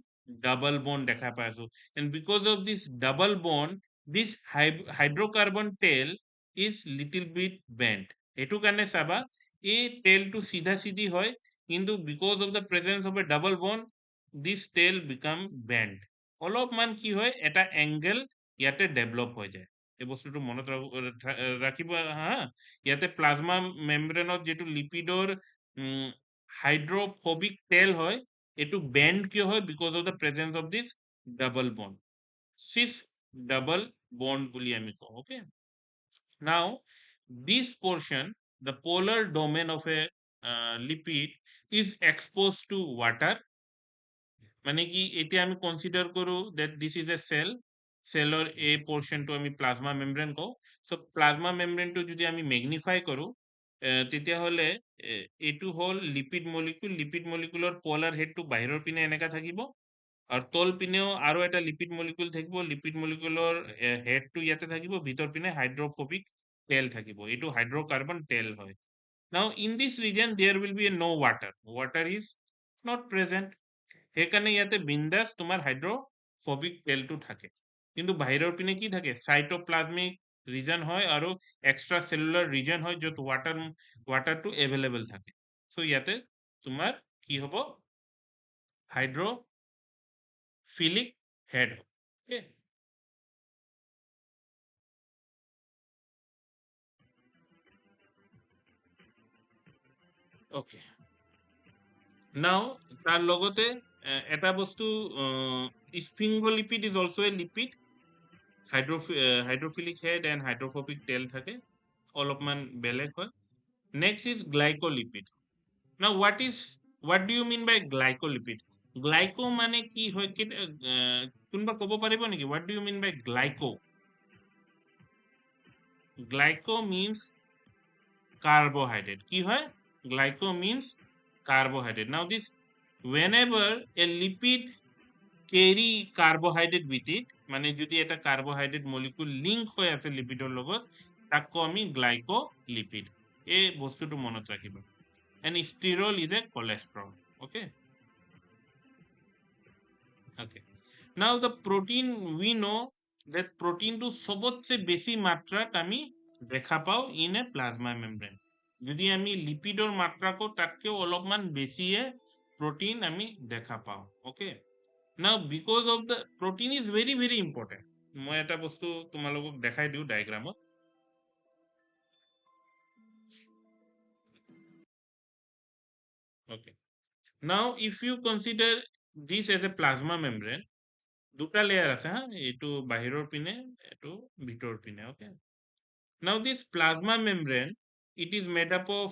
ডাবল বন্ড দেখা পাই আছো and because of this double bond this hydrocarbon tail is little bit bent এটো কাৰণে চাবা এই টেলটো সিধা সিধি হয় কিন্তু because of the presence of a double bond this tail become bent অলপমান কি হয় এটা এংগেল ইয়াতে ডেভেলপ হৈ যায় এই বস্তুটো মনত ৰাখিব হা ইয়াতে প্লাজমা মেমব্ৰেনত যেটো লিপিডৰ হাইড্ৰোফোবিক টেল হয় এটো বেন্ড কিয় হয় because of the presence of this double bond cis double bond বুলি আমি কওঁ okay now this portion the polar domain of a lipid is exposed to water মানে কি এতিয়া আমি কনসিডার করু that this is a cell সেলৰ এই পোৰ্শনটো আমি প্লাজমা মেমব্ৰেন কওঁ সো প্লাজমা মেমব্ৰেনটো যদি আমি ম্যাগনিফাই কৰো তেতিয়া হলে এটো হল লিপিড মলিকুলৰ পোলাৰ হেডটো বাহিৰৰ পিনে এনেকা থাকিব আৰু তল পিনেও আৰু এটা লিপিড মলিকুল থাকিব লিপিড মলিকুলৰ হেডটো ইয়াতে থাকিব ভিতৰ পিনে হাইড্ৰোফোবিক টেল থাকিব এটো হাইড্ৰোকাৰ্বন টেল হয় now in this region there will be a no water is not present সেইকাৰণে ইয়াতে বিন্দাস তোমাৰ হাইড্ৰোফোবিক টেলটো থাকে কিন্তু বাহিৰৰ পিনে কি থাকে সাইটোপ্লাজমিক ৰিজন হয় আৰু এক্সট্ৰা সেলুলাৰ ৰিজন হয় যত ওয়াটাৰটো এভেলেবল থাকে সো ইয়াতে তোমাৰ কি হ'ব হাইড্ৰোফিলিক হেড ওকে ওকে নাও তাৰ লগতে এটা বস্তু sphingolipid is also a lipid hydrophilic head and hydrophobic tail থাকে অলপমান বেলেগ হয় next is glycolipid now what do you mean by glycolipid glyco মানে কি হয় কোনবা ক'ব পাৰিব নেকি what do you mean by গ্লাইকো means carbohydrate কি হয় গ্লাইকো means carbohydrate now this whenever a lipid carry carbohydrate with it মানে যদি এটা কার্বোহাইড্রেট মলিকুল লিংক হৈ আছে লিপিডৰ লগত তাক কও আমি গ্লাইকোলিপিড এই বস্তুটো মনত ৰাখিবা and sterol is a cholesterol okay now the protein we know that protein to সবচেয়ে বেশি মাত্রাত আমি দেখা পাও in a plasma membrane যদি আমি লিপিডৰ মাত্ৰা কো তাতকেও অলপমান বেছিয়ে protein আমি দেখা পাও okay now because of the protein is very important মই এটা বস্তু তোমালোকক দেখাই দিও ডায়াগ্ৰামত okay now if you consider this as a plasma membrane দুটা লেয়ার আছে হ্যাঁ এটো বাহিৰৰ পিনে এটো ভিতৰ পিনে okay now this plasma membrane it is made up of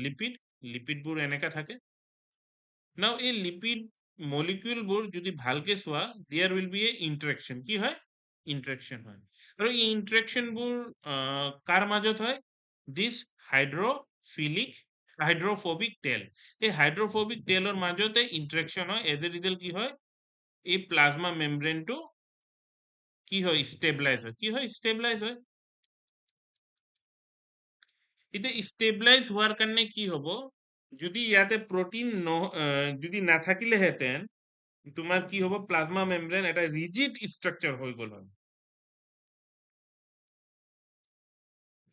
lipid বোৰ এনেকা থাকে now এই lipid molecule বোৰ যদি ভালকে চোৱা there will be a interaction কি হয় interaction হয় আৰু এই interaction বোৰ কাৰ মাজত হয় this hydrophobic tail এই hydrophobic tailৰ মাজতে interaction হয় as a result কি হয় এই প্লাজমা মেমব্রেনটো কি হয় স্টেবিলাইজ হয় কি হয় স্টেবিলাইজ হয় এটা স্টেবিলাইজ হোৱাৰ কাৰণে কি হ'ব যদি ইয়াতে প্ৰোটিন যদি নাথাকিলে হেতেন তোমাৰ কি হ'ব প্লাজমা মেমব্রেন এটা রিজিড স্ট্রাকচার হৈ গল হয়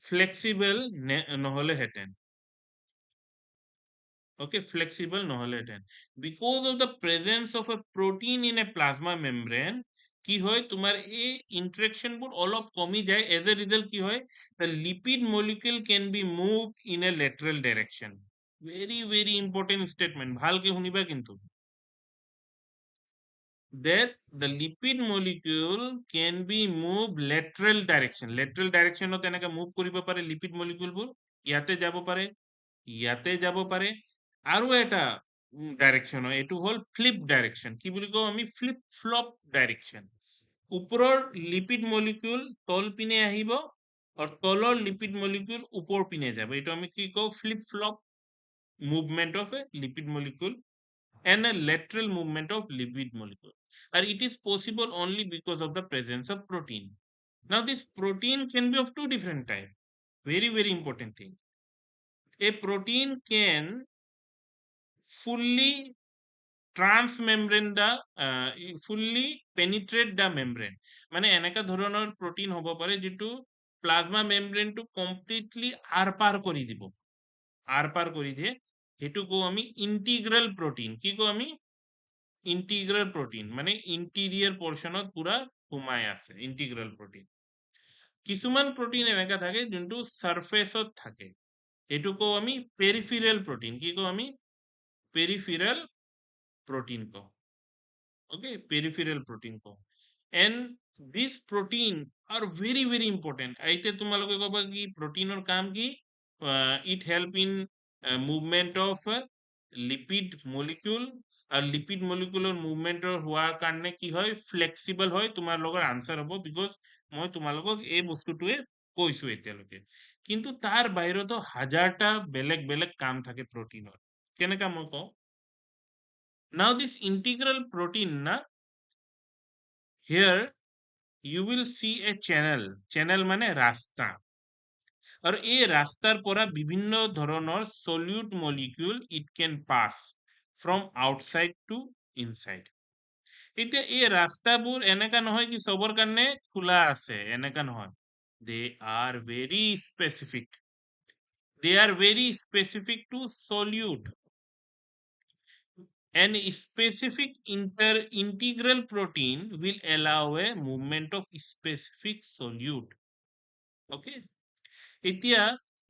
ফ্লেক্সিবল নহলে হেতেন okay flexible নহলে হেতেন because of the presence of a protein in a plasma membrane কি হয় তোমাৰ এই ইন্টাৰেকশন বোৰ অলপ কমি যায় as a result কি হয় the lipid molecule can be moved in a lateral direction very important statement ভালকে শুনিবা কিন্তু that the lipid molecule can be moved lateral direction ত এনেকা মুভ কৰিব পাৰে লিপিড মলিকিউল বোৰ ইয়াতে যাব পাৰে আৰু এটা ডাইৰেকশন হয় এটো হল ফ্লিপ ডাইৰেকশন কি বুলি কও আমি ফ্লিপ ফ্লপ ডাইৰেকশন উপৰৰ লিপিড মলিকিউল তল পিনে আহিব আৰু তলৰ লিপিড মলিকিউল উপৰ পিনে যাব এটো আমি কি কও flip flop movement of A lipid molecule and a lateral movement of lipid molecule. And it is possible only because of the presence of protein. Now, this protein can be of two different types. Very, very important thing. A protein can fully transmembrane the fully penetrate the membrane. মানে এনেকা ধৰণৰ protein হ'ব পাৰে যিটো plasma membrane টো completely R পাৰ কৰি দিব। R পাৰ কৰি দিয়ে সেইটো কওঁ আমি integral protein। কি কওঁ আমি integral protein মানে interior portionত পুৰা সোমাই আছে integral protein। কিছুমান protein এনেকা থাকে যোনটো surfaceত থাকে সেইটো কওঁ আমি peripheral protein। কি কওঁ আমি peripheral protein কওঁ। Okay, peripheral protein কওঁ। And these protein are very very important। আইতে তোমালোকে ক'বা কি protein কাম কি it help in movement of lipid molecule are lipid molecule movement হোৱাৰ কাৰণে কি হয় flexible হয় তোমালোকৰ আনসাৰ হ'ব because মই তোমালোকক এই বস্তুটোৱে কৈছো এতিয়ালৈকে কিন্তু তাৰ বাহিৰতো হাজাৰটা বেলেগ বেলেগ কাম থাকে প্ৰটিনৰ কেনেকা মই কওঁ now this integral protein na here you will see a channel মানে রাস্তা আর এই রাস্তার পরা বিভিন্ন ধরনের solute molecule it can pass from outside to inside এতিয়া এই ৰাস্তাবোৰ এনেকা নহয় কি সবৰ কাৰণে খোলা আছে এনেকা নহয় they are very specific to solute An specific integral protein will allow a movement of specific solute. Okay? এতিয়া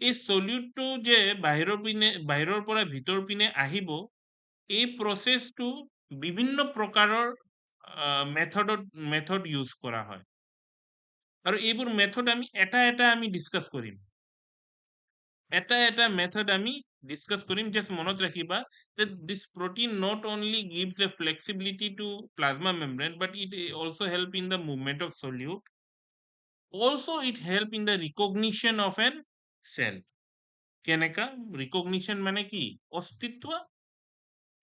এই solute যে বাহিৰৰ পৰা ভিতৰ পিনে আহিব এই প্ৰসেসটো বিভিন্ন প্ৰকাৰৰ মেথড ইউজ কৰা হয় আৰু এইবোৰ মেথড আমি এটা আমি ডিসকাস কৰিম এটা মেথড আমি ডিসকাস কৰিম জাস্ট মনত ৰাখিবা that this protein not only gives a flexibility to plasma membrane but it also help in the movement of solute also it help in the recognition of an cell কেনেকা recognition মানে কি অস্তিত্ব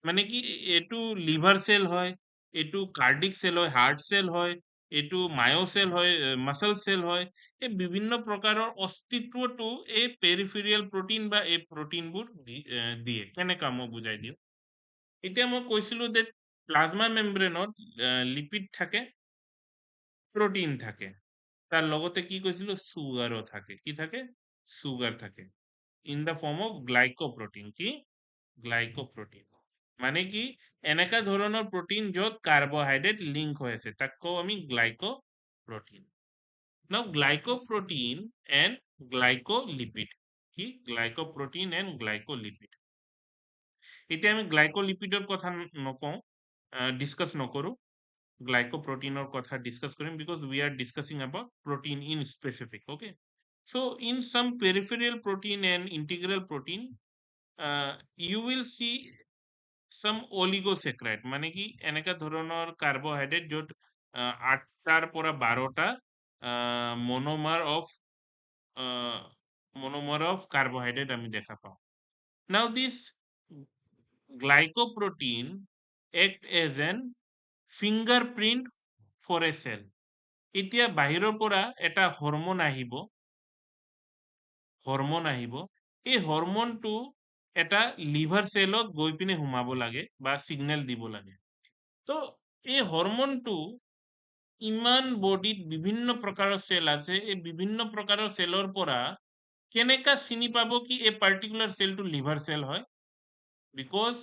মানে কি এটু liver cell হয় এটু cardiac cell হয় হার্ট সেল হয় এটু মায়ো সেল হয় মাসল সেল হয় এই বিভিন্ন প্ৰকাৰৰ অস্তিত্বটো এই পেৰিফেৰিয়েল প্ৰটিন বা এই প্ৰটিনবোৰ দিয়ে কেনেকা মই বুজাই দিওঁ এতিয়া মই কৈছিলো যে প্লাজমা মেমব্ৰেনত লিপিড থাকে প্ৰটিন থাকে তার লগতে কি কৈছিলো সুগারও থাকে কি থাকে সুগার থাকে in the form of glycoprotein কি গ্লাইকোপ্রোটিন মানে কি এনেকা ধৰণৰ প্ৰটিন য'ত কাৰ্বহাইড্ৰেট লিংক হৈ আছে তাক কওঁ আমি গ্লাইকোপ্ৰটিন নাও গ্লাইকোপ্ৰটিন এণ্ড গ্লাইকোলিপিড কি গ্লাইকোপ্ৰটিন এণ্ড গ্লাইকোলিপিড এতিয়া আমি গ্লাইকোলিপিডৰ কথা নকওঁ ডিসকাস নকৰো গ্লাইকোপ্ৰটিনৰ কথা ডিসকাস কৰিম because we are discussing about protein in specific okay so in some peripheral protein and integral protein you will see some oligosaccharide মানে কি এনেকা ধৰণৰ কাৰ্বহাইড্ৰেট য'ত 8টাৰ পৰা 12টা monomer of carbohydrate আমি দেখা পাওঁ now this glycoprotein act as an fingerprint for a cell এতিয়া বাহিৰৰ পৰা এটা হৰমোন আহিব এই হৰমোনটো এটা লিভাৰ সেলত গৈ পিনে সোমাব লাগে বা সিগন্যাল দিব লাগে তো এই হৰমোনটো ইমান বডিত বিভিন্ন প্ৰকাৰৰ সেল আছে এই বিভিন্ন প্ৰকাৰৰ সেলৰ পৰা কেনেকা চিনি পাব কি এই পাৰ্টিকুলাৰ সেলটো লিভাৰ সেল হয় বিকজ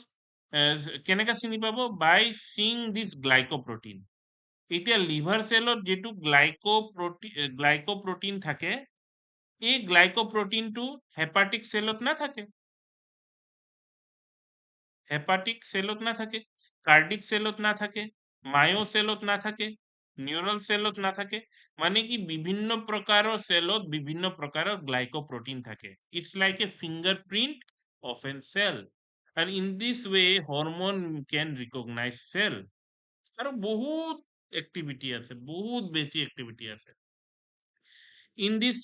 কেনেকা চিনি পাব বাই সিং দিস গ্লাইকোপ্ৰটিন এতিয়া লিভাৰ সেলত যেটো গ্লাইকোপ্ৰটিন থাকে এই গ্লাইকোপ্ৰটিনটো হেপাটিক সেলত নাথাকে হেপাটিক সেলত নাথাকে কার্ডিক সেলত নাথাকে মায়ো সেলত নাথাকে নিউরাল সেলত নাথাকে মানে কি বিভিন্ন প্ৰকাৰৰ সেলত বিভিন্ন প্ৰকাৰৰ গ্লাইকোপ্ৰটিন থাকে it's like a fingerprint of a cell and in this way hormone can recognize cell আৰু বহুত activity আছে বহুত বেছি activity আছে in this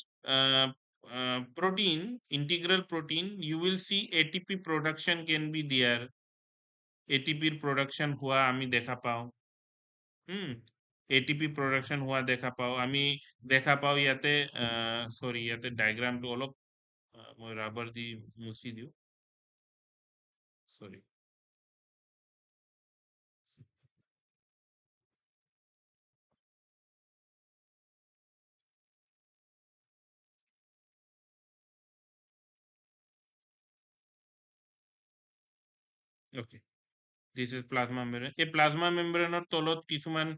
protein integral protein you will see ATP production can be there এটিপিৰ প্ৰডাকশ্যন হোৱা আমি দেখা পাওঁ। এটিপি প্ৰডাকশ্যন হোৱা দেখা পাওঁ। আমি দেখা পাওঁ ইয়াতে সৰি ইয়াতে ডায়াগ্ৰামটো অলপ মই ৰাবাৰ দি মুছি দিওঁ, সৰি। Okay, this is plasma membrane. এই প্লাজমা মেমব্ৰেনৰ তলত কিছুমান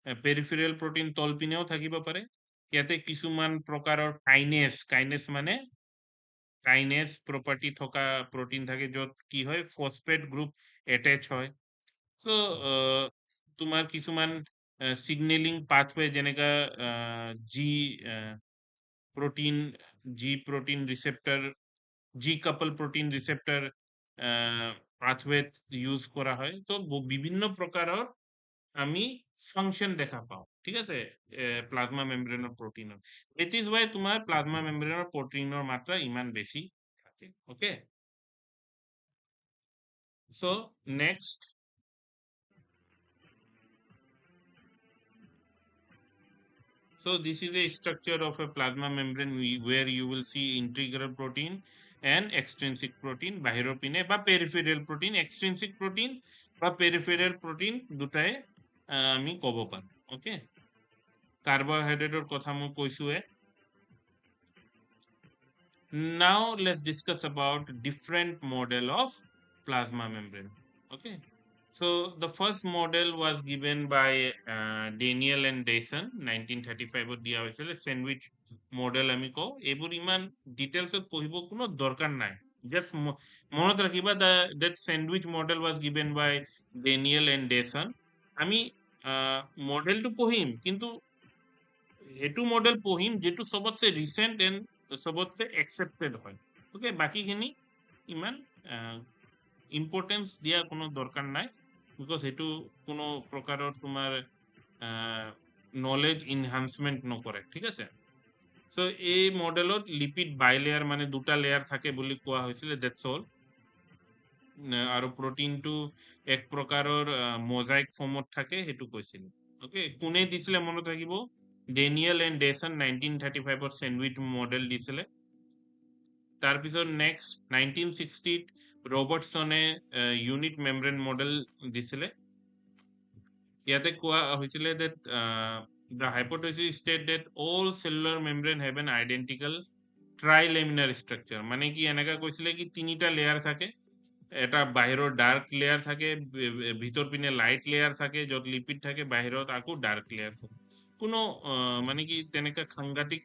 পেৰিফেৰিয়েল প্ৰটিন তল পিনেও থাকিব পাৰে। ইয়াতে কিছুমান প্ৰকাৰৰ কাইনেছ মানে কাইনেছ প্ৰপাৰ্টি থকা প্ৰটিন থাকে, য'ত কি হয় ফসফেট গ্ৰুপ এটেচ হয়। সো তোমাৰ কিছুমান সিগনেলিং পাথৱে যেনেকা G protein receptor, G couple protein receptor পাথৱেত ইউজ কৰা হয়। তো বিভিন্ন প্ৰকাৰৰ আমি ফাংশন দেখা পাওঁ, ঠিক আছে, প্লাজমা মেমব্ৰেনৰ প্ৰটিনৰ। ইট ইজ ৱাই তোমাৰ প্লাজমা মেমব্ৰেনৰ প্ৰটিনৰ মাত্ৰা ইমান বেছি থাকে। Okay, so next, so this is a structure of a plasma membrane where you will see integral protein and extrinsic protein বাহিৰৰ পিনে, বা peripheral protein, extrinsic protein বা peripheral protein দুটাই আমি ক'ব পাৰো। ওকে, কাৰ্বহাইড্ৰেটৰ কথা মই কৈছোৱে। Now let's discuss about different model of plasma membrane. Okay, so the first model was given by Daniel and Dyson 1935 দিয়া হৈছিল। স্যান্ডউইচ মডেল আমি কওঁ। এইবোৰ ইমান ডিটেইলছত পঢ়িব কোনো দৰকাৰ নাই, জাস্ট মনত ৰাখিবা that sandwich model was given by Daniel and Dyson। আমি মডেলটো পঢ়িম, কিন্তু সেইটো মডেল পঢ়িম যেটো সবতছে রিসেন্ট এন্ড সবতছে একসেপ্টেড হয়। ওকে, বাকিখিনি ইমান ইম্পৰ্টেঞ্চ দিয়া কোনো দৰকাৰ নাই, বিকজ সেইটো কোনো প্ৰকাৰৰ তোমাৰ নলেজ ইনহান্সমেন্ট নকৰে, ঠিক আছে। সো এই মডেলত লিপিড বাইলেয়াৰ মানে দুটা লেয়াৰ থাকে বুলি কোৱা হৈছিল, দ্যাটছ অল। আৰু প্ৰটিনটো এক প্ৰকাৰৰ মোজাইক ফৰ্মত থাকে, সেইটো কৈছিল। ওকে, কোনে দিছিলে মনত ৰাখিব, ডেনিয়েল এণ্ড ডেছন 1935 স্যান্ডউইচ মডেল দিছিলে। তাৰপিছত নেক্সট 1960 ৰবাৰ্টছনে ইউনিট মেমব্ৰেন মডেল দিছিলে। ইয়াতে কোৱা হৈছিলে that the hypothesis state that all cellular membrane have an identical trilaminar structure। মানে কি এনেকা কৈছিলে কি তিনিটা লেয়াৰ থাকে, এটা বাহিৰৰ ডাৰ্ক লেয়াৰ থাকে, ভিতৰ পিনে লাইট লেয়াৰ থাকে, য'ত লিপিড থাকে, বাহিৰত আকৌ ডাৰ্ক লেয়াৰ থাকে। কোনো মানে কি তেনেকা সাংঘাতিক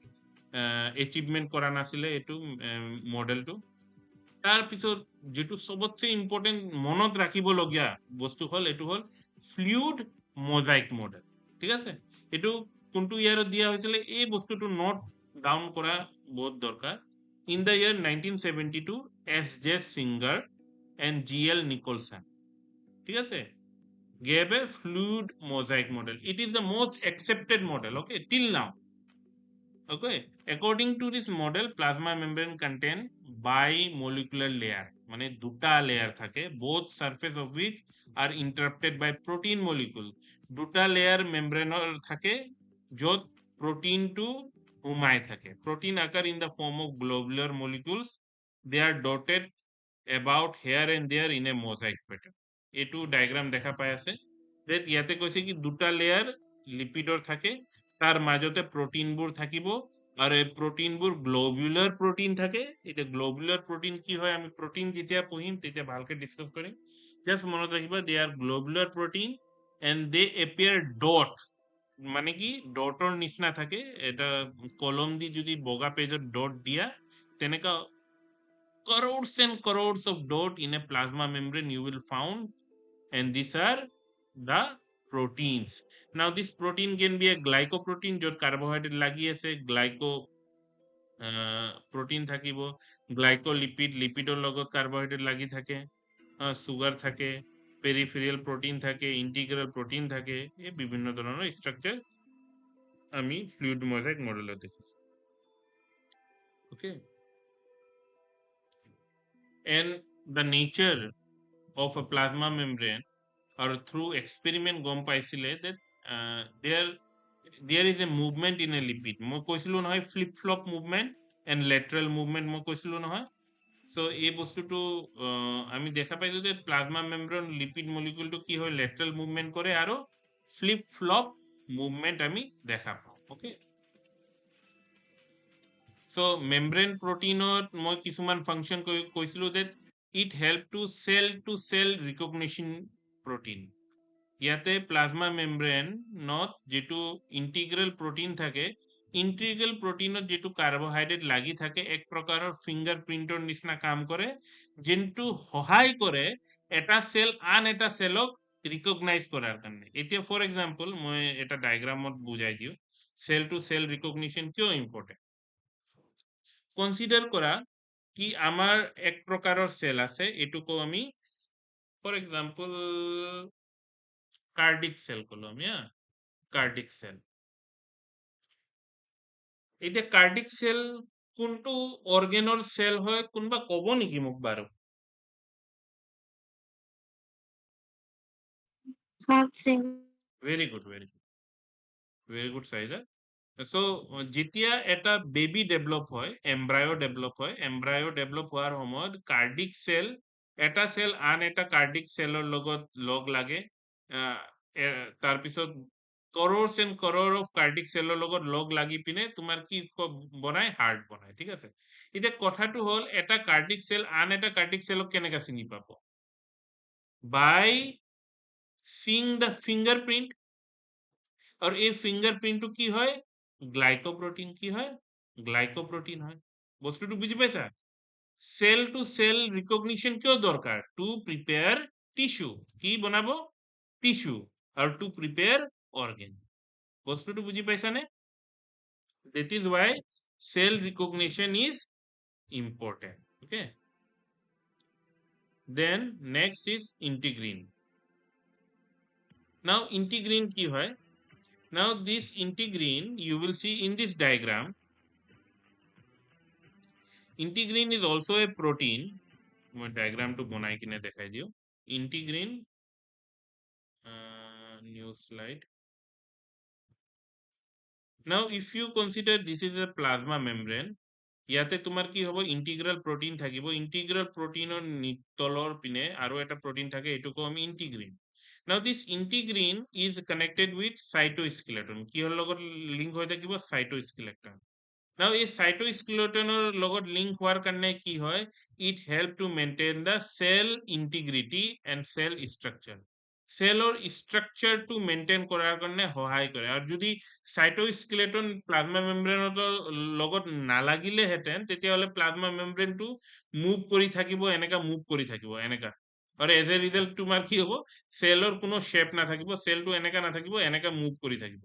এচিভমেন্ট কৰা নাছিলে এইটো মডেলটো। তাৰপিছত যেটো সবতছে ইম্পৰ্টেণ্ট মনত ৰাখিবলগীয়া বস্তু হ'ল, এইটো হ'ল ফ্লুইড মোজাইক মডেল, ঠিক আছে। এইটো কোনটো ইয়াৰত দিয়া হৈছিলে, এই বস্তুটো নোট ডাউন কৰা বহুত দৰকাৰ। In the year 1972 S.J. Singer and G.L. Nicholson, ঠিক আছে, gave a fluid mosaic model. It is the most accepted model, okay, till now. Okay, according to this model, plasma membrane contain bimolecular layer, মানে দুটা layer থাকে, both surface of which are interrupted by protein molecule। দুটা layer মেমব্ৰেনৰ থাকে, য'ত প্ৰটিনটো সোমাই থাকে। protein occur in the form of globular molecules। they are dotted about here and there in a mosaic pattern। এইটো diagram দেখা পাই আছে, যে ইয়াতে কৈছে কি দুটা লেয়াৰ লিপিডৰ থাকে, তাৰ মাজতে প্ৰটিনবোৰ থাকিব, আৰু এই প্ৰটিনবোৰ গ্লোবুলাৰ প্ৰটিন থাকে। এতিয়া গ্লোবুলাৰ প্ৰটিন কি হয়, আমি প্ৰটিন যেতিয়া পঢ়িম তেতিয়া ভালকে ডিসকাস কৰিম। জাস্ট মনত ৰাখিবা, they are globular protein and they appear dot, মানে কি ডটৰ নিচিনা থাকে। এটা কলম দি যদি বগা পেজত ডট দিয়া, তেনেকা crores and crores of dot in a plasma membrane you will found, and these are the proteins। now this protein can be a glycoprotein, য'ত কাৰ্বহাইড্ৰেট লাগি আছে, গ্লাইকো প্ৰটিন থাকিব, গ্লাইকোলিপিড, লিপিডৰ লগত কাৰ্বহাইড্ৰেট লাগি থাকে, সুগাৰ থাকে, পেৰিফেৰিয়েল প্ৰটিন থাকে, integral protein থাকে, এই বিভিন্ন ধৰণৰ স্ট্ৰাকচাৰ আমি ফ্লুইড মোজাইক মডেলত দেখিছো। Okay, and the nature of a plasma membrane or through experiment গম পাইছিলে that there is a movement in a lipid মই কৈছিলো নহয় flip flop movement and lateral movement মই কৈছিলো নহয় so এই বস্তুটো আমি দেখা পাইছো যে প্লাজমা মেমব্রেন লিপিড মলিকিউলটো কি হয় লেটারাল মুভমেন্ট করে আৰু ফ্লিপ ফ্লপ মুভমেন্ট আমি দেখা পাওঁ ওকে so membrane proteinত মই কিছুমান ফাংশন কৈছিলো that it help to cell recognition protein ইয়াতে প্লাজমা মেমব্রেনত যেটো ইন্টিগ্রাল প্রোটিন থাকে ইন্টিগ্রাল প্রোটিনত যেটো কার্বোহাইড্রেট লাগি থাকে এক প্ৰকাৰৰ ফিঙ্গাৰপ্ৰিন্টৰ নিচিনা কাম কৰে যেটো সহায় কৰে এটা সেল আন এটা সেলক ৰিকগনাইজ কৰাৰ কাৰণে এতিয়া ফৰ এক্সাম্পল মই এটা ডায়াগ্ৰামত বুজাই দিও সেল টু সেল ৰিকগনিশন কিয় ইম্পৰ্টেন্ট কনসিডাৰ কৰা কি আমাৰ এক প্ৰকাৰৰ সেল আছে এটুকো আমি ফৰ এক্সাম্পল কাৰ্ডিক সেল কলো আমি কাৰ্ডিক সেল এতিয়া কাৰ্ডিক সেল কোনটো অৰ্গেনৰ সেল হয় কোনবা কব নেকি মোক বাৰু Heart cell. Very good Saida so যেতিয়া এটা বেবি ডেভেলপ হয় এমব্রায়ো ডেভেলপ হোৱাৰ সময়ত কাৰ্ডিক সেল এটা সেল আন এটা কাৰ্ডিক সেলৰ লগত লগ লাগে তাৰ পিছত কৰোৰ্স এন্ড কৰোৰ অফ কাৰ্ডিক সেলৰ লগত লগ লাগি পিনে তোমাৰ কি বনায় হার্ট বনায় ঠিক আছে এতিয়া কথাটো হল এটা কার্ডিক সেল আন এটা কার্ডিক সেলক কেনেকা চিনি পাব বাই seeing the fingerprint और এই ফিঙ্গারপ্রিন্টটো কি হয় গ্লাইকোপ্রোটিন কি হয় গ্লাইকোপ্রোটিন হয় বস্তুটো বুঝি পাইছা সেল টু সেল রিকগনিশন কিয় দরকার টু প্রিপেয়ার টিস্যু কি বনাবো টিস্যু আর টু প্রিপেয়ার অর্গান বস্তুটো বুঝি পাইছা নে that is why cell recognition is important okay then next is integrin now integrin কি হয় now this integrin you will see in this diagram integrin is also a protein মই ডায়াগ্রামটো বনাই কিনে দেখাই দিও integrin new slide now if you consider this is a plasma membrane ইয়াতে তোমাৰ কি হ'ব ইন্টিগ্ৰাল প্ৰোটিন থাকিব ইন্টিগ্ৰাল প্ৰোটিনৰ তলৰ পিনে আৰু এটা প্ৰোটিন থাকে এটুকো আমি ইন্টিগ্ৰিন now this integrin is connected with cytoskeleton কিহৰ লগত লিংক হৈ থাকিব cytoskeleton now এই cytoskeletonৰ লগত লিংক হোৱাৰ কাৰণে কি হয় it help to maintain the cell integrity and cell structure সেলৰ স্ট্ৰাকচাৰটো মেইনটেইন কৰাৰ কাৰণে সহায় কৰে আৰু যদি সাইটোস্কেলেটন প্লাজমা মেমব্ৰেনৰ লগত নালাগিলে হেতেন তেতিয়াহলে প্লাজমা মেমব্ৰেনটো মুভ কৰি থাকিব এনেকা আৰু এজ এ ৰিজাল্ট তোমাৰ কি হ'ব সেলৰ কোনো শেপ নাথাকিব সেলটো এনেকা নাথাকিব এনেকা মুভ কৰি থাকিব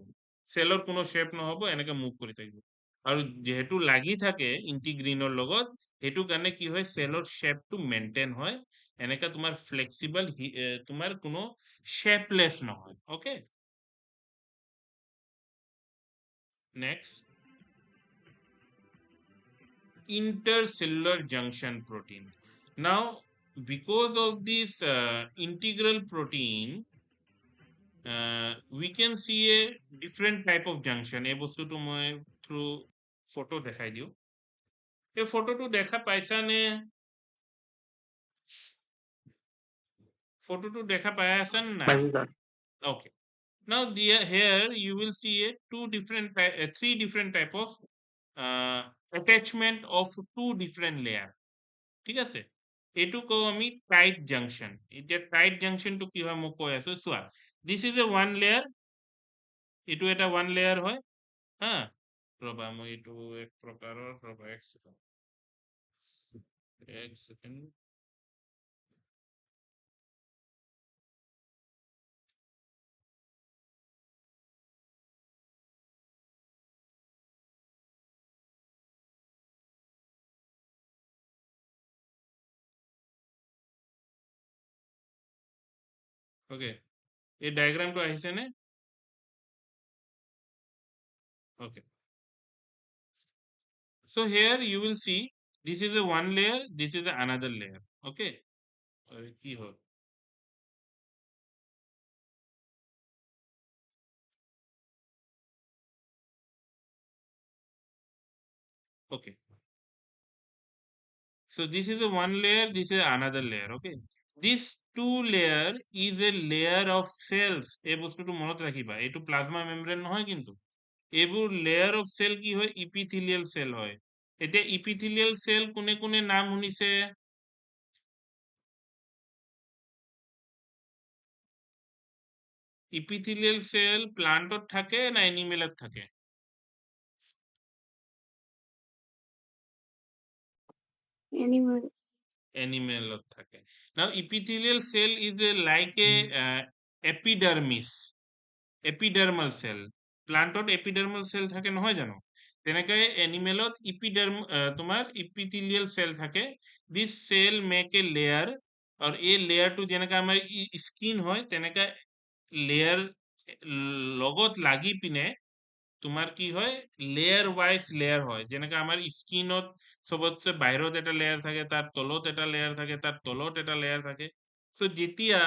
সেলৰ কোনো শেপ নহব এনেকা মুভ কৰি থাকিব আৰু যেহেতু লাগি থাকে ইন্টিগ্ৰিনৰ লগত হেতু কাৰণে কি হয় সেলৰ শেপটো মেইনটেইন হয় এনেকা তোমাৰ ফ্লেক্সিবল তোমাৰ কোনো শেপলেস নহয় okay next intercellular junction protein now because of this integral protein we can see a different type of junction এই বস্তুটো মই through photo দেখাই দিও এই ফটোটো দেখা পাইছা নে ফটোটো দেখা পাই আছা নে নাই okay now here you will see a three different type of attachment of two different layer ঠিক আছে এটু কও আমি টাইট জাংশন এটা টাইট জাংশন তো কি হয় মোক কৈ আছো সোয়া this is a one layer এটু এটা one layer হয় হ্যাঁ ৰবা মই এটু এক প্ৰকাৰৰ ৰবা এক সেকেন্ড ওকে এই ডায়াগ্রামটো আহিছে নে okay so here you will see this is a one layer this is another layer okay কি হল Okay. So this is a one layer, this is another layer. Okay. This two layer is a layer of cells. এই বস্তুটো মনত ৰাখিবা, এইটো plasma membrane নহয় কিন্তু এইবোৰ layer of cell কি হয়, ইপিথেলিয়াল সেল হয়। এতিয়া ইপিথেলিয়াল সেল কোনে কোনে নাম শুনিছে? ইপিথেলিয়াল সেল প্লান্টত থাকে না এনিমেলত থাকে? Animal. Animalot থাকে। Now epithelial cell is a like a epidermis, epidermal cell. প্লান্টত এপিডার্মাল সেল থাকে নহয় জানো? তেনেকৈ এনিমেলত তোমাৰ ইপিথেলিয়াল সেল থাকে। This cell make a layer, আৰু এই লেয়াৰটো যেনেকৈ আমাৰ স্কিন হয় তেনেকৈ লেয়াৰ লগত লাগি পিনে তোমাৰ কি হয়, লেয়াৰ ওয়াইজ লেয়াৰ হয়। যেনেকৈ আমাৰ স্কিনত সবতছে বাহিৰত এটা লেয়াৰ থাকে, তাৰ তলত এটা লেয়াৰ থাকে, তাৰ তলত এটা লেয়াৰ থাকে। সো যেতিয়া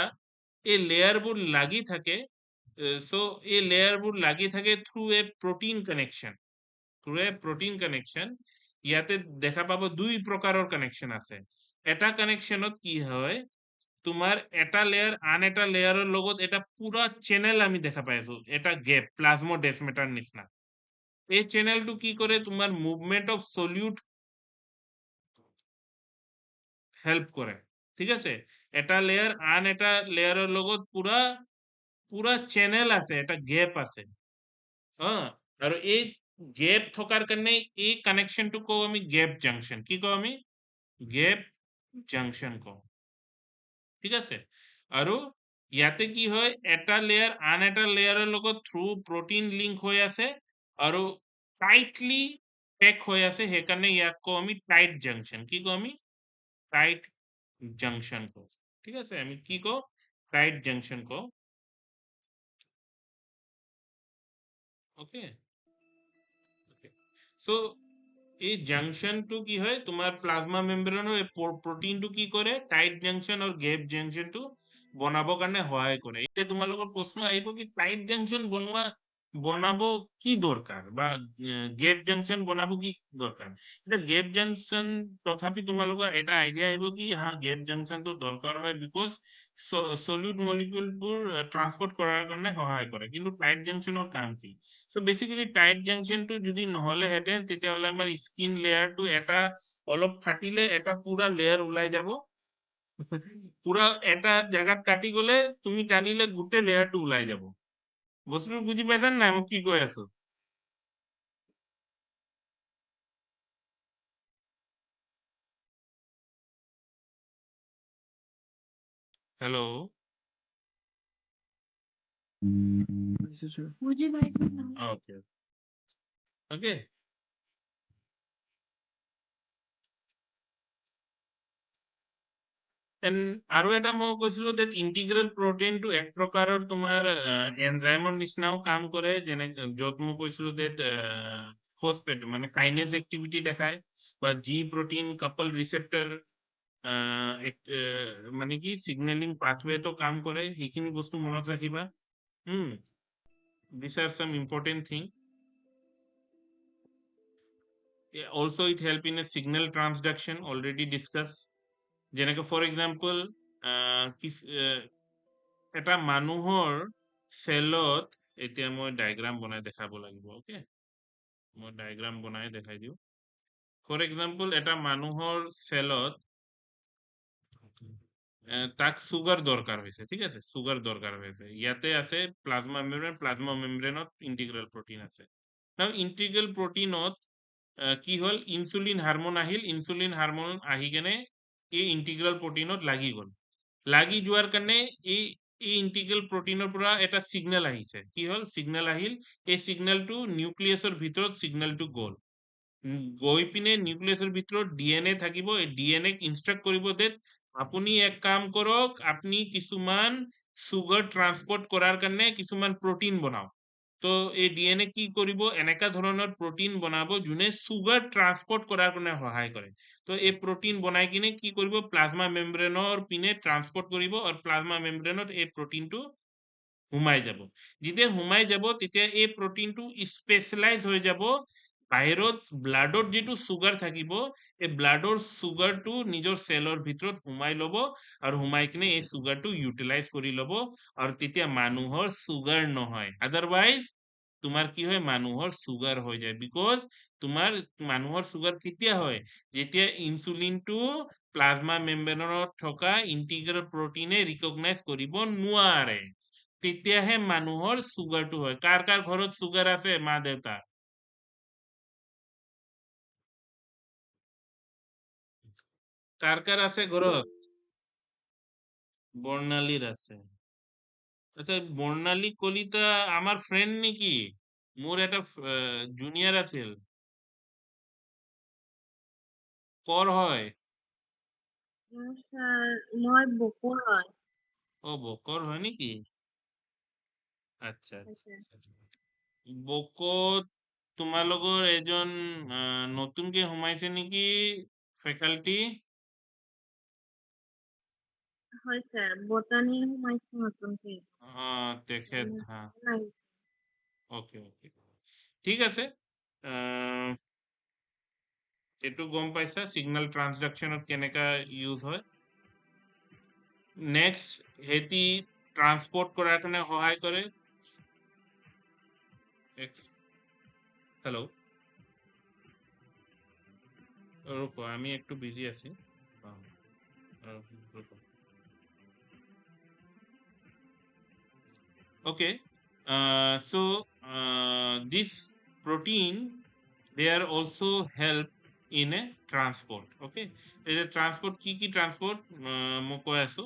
এই লেয়াৰবোৰ লাগি থাকে, সো এই লেয়াৰবোৰ লাগি থাকে থ্ৰু এ প্ৰোটিন কানেকশন, থ্ৰু এ প্ৰোটিন কানেকশন। ইয়াতে দেখা পাব দুই প্ৰকাৰৰ কানেকশন আছে। এটা কানেকশনত কি হয়, তোমাৰ এটা লেয়াৰ আন এটা লেয়াৰৰ লগত এটা পুৰা চেনেল আমি দেখা পাইছো, এটা গেপ প্লাজমোডেসমেটাৰ নিচিনা। এই চ্যানেলটো কি করে, তোমার মুভমেন্ট অফ সলিউট হেল্প করে। ঠিক আছে, এটা লেয়ার আন এটা লেয়ারের লগত পুরা পুরা চ্যানেল আছে, এটা গ্যাপ আছে। হ্যাঁ, আর এই গ্যাপ থকাৰ কাৰণে এই কানেকশনটো কওঁ আমি গ্যাপ জাংশন। কি কওঁ আমি? গ্যাপ জাংশন কওঁ। ঠিক আছে, আৰু ইয়াতে কি হয়, এটা লেয়াৰ আন এটা লেয়াৰৰ লগত থ্ৰু প্ৰটিন লিংক হৈ আছে আৰু টাইটলি পেক হৈ আছে, সেইকাৰণে ইয়াক কওঁ আমি টাইট জাংশন। কি কওঁ আমি? টাইট জাংশন কওঁ। ঠিক আছে, আমি কি কওঁ? টাইট জাংশন কওঁ। ওকে, সো এই জাংশনটো কি হয়, তোমাৰ প্লাজমা মেমব্ৰেনৰ প্ৰটিনটো কি কৰে, টাইট জাংশন আৰু গেপ জাংশনটো বনাবৰ কাৰণে সহায় কৰে। এতিয়া তোমালোকৰ প্ৰশ্ন আহিব কি টাইট জাংশন বনাব কি দৰকাৰ, বা গেপ জাংশন বনাব কি দৰকাৰ? এতিয়া গেপ জাংশন তথাপি তোমালোকৰ এটা আইডিয়া আহিব কি হা, গেপ জাংশনটো দৰকাৰ হয় বিকজ সলিউট মলিকিউলবোৰ ট্ৰান্সপোৰ্ট কৰাৰ কাৰণে সহায় কৰে। কিন্তু টাইট জাংশনৰ কাম কি? সো বেসিক্যালি টাইট জাংশনটো যদি নহলে হেঁতেন তেতিয়াহ'লে আমাৰ স্কিন লেয়াৰটো এটা অলপ ফাটিলে এটা পুৰা লেয়াৰ ওলাই যাব, পুৰা এটা জায়গাত কাটি গলে তুমি টানিলে গোটেই লেয়াৰটো ওলাই যাব। বস্তুটো বুজি পাইছা নাই মই কি কৈ আছো? হেল্ল', বুজি পাইছো না? Okay okay. আৰু এটা মই কৈছিলো যে ইন্টিগ্ৰেল প্ৰটিনটো এক প্ৰকাৰৰ তোমাৰ এনজাইমৰ নিচিনাও কাম কৰে, যেনে য'ত মই কৈছিলো যে ফসফেট মানে কাইনেজ এক্টিভিটি দেখায়, বা জি প্ৰটিন কাপল ৰিসেপ্টৰ মানে কি সিগন্যালিং পাথওয়েটো কাম কৰে। সেইখিনি বস্তু মনত ৰাখিবা। These are some important thing. Also it help in a signal transduction, already discussed. যেনেকে ফৰ এক্সাম্পল এটা মানুহৰ চেলত, এতিয়া মই ডায়াগ্ৰাম বনাই দেখাব লাগিব। ওকে, মই ডায়াগ্ৰাম বনাই দেখাই দিওঁ। ফৰ এক্সাম্পল এটা মানুহৰ চেলত তাক সুগার দরকার হয়েছে। ঠিক আছে, সুগার দরকার হয়েছে, ইয়াতে আছে প্লাজমা মেমব্রেন, প্লাজমা মেমব্রেনত ইন্টিগ্রাল প্রোটিন আছে। নাও ইন্টিগ্রাল প্ৰটিনত কি হল, ইনসুলিন হাৰমোন আহিল, ইনসুলিন হাৰমোন আহি কেনে এই ইন্টিগ্ৰাল প্ৰটিনত লাগি গল। লাগি যোৱাৰ কাৰণে এই ইন্টিগ্ৰাল প্ৰটিনৰ পৰা এটা সিগনেল আহিছে। কি হল, সিগনেল আহিল, এই সিগনেলটো নিউক্লিয়াছৰ ভিতৰত সিগনেলটো গল, গৈ পিনে নিউক্লিয়াছৰ ভিতৰত ডিএনএ থাকিব। এই ডিএনএক ইনস্ট্ৰাক্ট কৰিব যে আপুনি এক কাম কৰক, আপনি কিছুমান সুগাৰ ট্ৰান্সপোৰ্ট কৰাৰ কাৰণে কিছুমান প্ৰটিন বনাওক। তো এই ডিএনএ কি কৰিব, এনেকা ধৰণৰ প্ৰটিন বনাব যোনে সুগাৰ ট্ৰান্সপোৰ্ট কৰাৰ কাৰণে সহায় কৰে। তো এই প্ৰটিন বনাই কিনে কি কৰিব, প্লাজমা মেমব্ৰেনৰ পিনে ট্ৰান্সপোৰ্ট কৰিব, আৰু প্লাজমা মেমব্ৰেনত এই প্ৰটিনটো সোমাই যাব। যেতিয়া সোমাই যাব তেতিয়া এই প্ৰটিনটো স্পেশালাইজ হৈ যাব বাহিৰত ব্লাডত যিটো সুগাৰ থাকিব এই ব্লাডৰ সুগাৰটো নিজৰ চেলৰ ভিতৰত সোমাই ল'ব আৰু সোমাই কিনে এই সুগাৰটো ইউটিলাইজ কৰি ল'ব আৰু তেতিয়া মানুহৰ সুগাৰ নহয় আদাৰৱাইজ তোমাৰ কি হয় মানুহৰ সুগাৰ হৈ যায় বিকজ তোমাৰ মানুহৰ সুগাৰ কেতিয়া হয় যেতিয়া ইনচুলিনটো প্লাজমা মেম্ব্ৰেনত থকা ইন্টিগ্ৰেল প্ৰটিনে ৰিকগনাইজ কৰিব নোৱাৰে তেতিয়াহে মানুহৰ সুগাৰটো হয় কাৰ কাৰ ঘৰত সুগাৰ আছে মা দেউতা কাৰ কাৰ আছে ঘৰত বৰ্ণালীৰ আছে আচ্ছা বৰ্ণালী কলিতা আমাৰ ফ্ৰেন্ড নাকি মোৰ একটা জুনিয়ৰ আছিল কৰ হয় স্যাৰ মই বকুৰ হয় ও বকৰ হয় নাকি আচ্ছা হয় স্যাৰ আচ্ছা বকত তোমালোকৰ এজন নতুনকে সোমাইছে নেকি ফেকাল্টি হয় স্যার বটানি সোমাইছে নতুনকে তেখেত হা নাই ওকে ওকে ঠিক আছে এইটো গম পাইছা সিগনেল ট্ৰান্সডাকশ্যনত কেনেকা ইউজ হয় নেক্সট হেতি ট্রান্সপোর্ট করার জন্য সহায় করে হ্যালো রুকো আমি একটু বিজি আছি okay so this protein they are also help in a transport okay এই transport কি transport মই কৈ আছো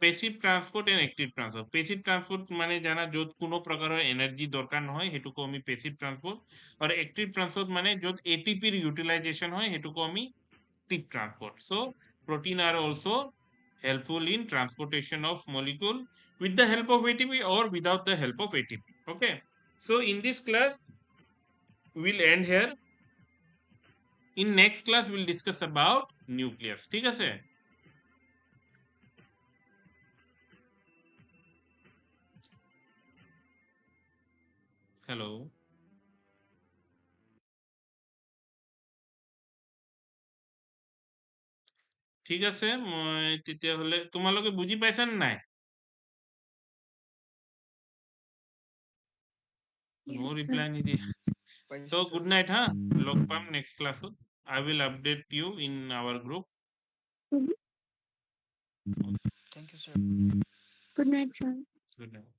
passive transport and active transport passive transport মানে জানা য'ত কোনো প্ৰকাৰৰ এনাৰ্জি দৰকাৰ নহয় সেইটোকো আমি পেসিভ ট্ৰান্সপোৰ্ট আৰু অ্যাক্টিভ ট্ৰান্সপোৰ্ট মানে য'ত এটিপিৰ ইউটিলাইজেশন হয় সেইটোকো আমি active transport so protein are also helpful in transportation of molecule with the help of ATP or without the help of ATP okay so in this class we'll end here in next class we'll discuss about nucleus ঠিক আছে hello ঠিক আছে মই তেতিয়া হলে তোমালোকে বুজি পাইছা নে নাই Yes, no sir. reply নিদিয়ে so good night ha লগ পাম next class I will update you in our group Mhm. Thank you, sir. Good night, sir. good night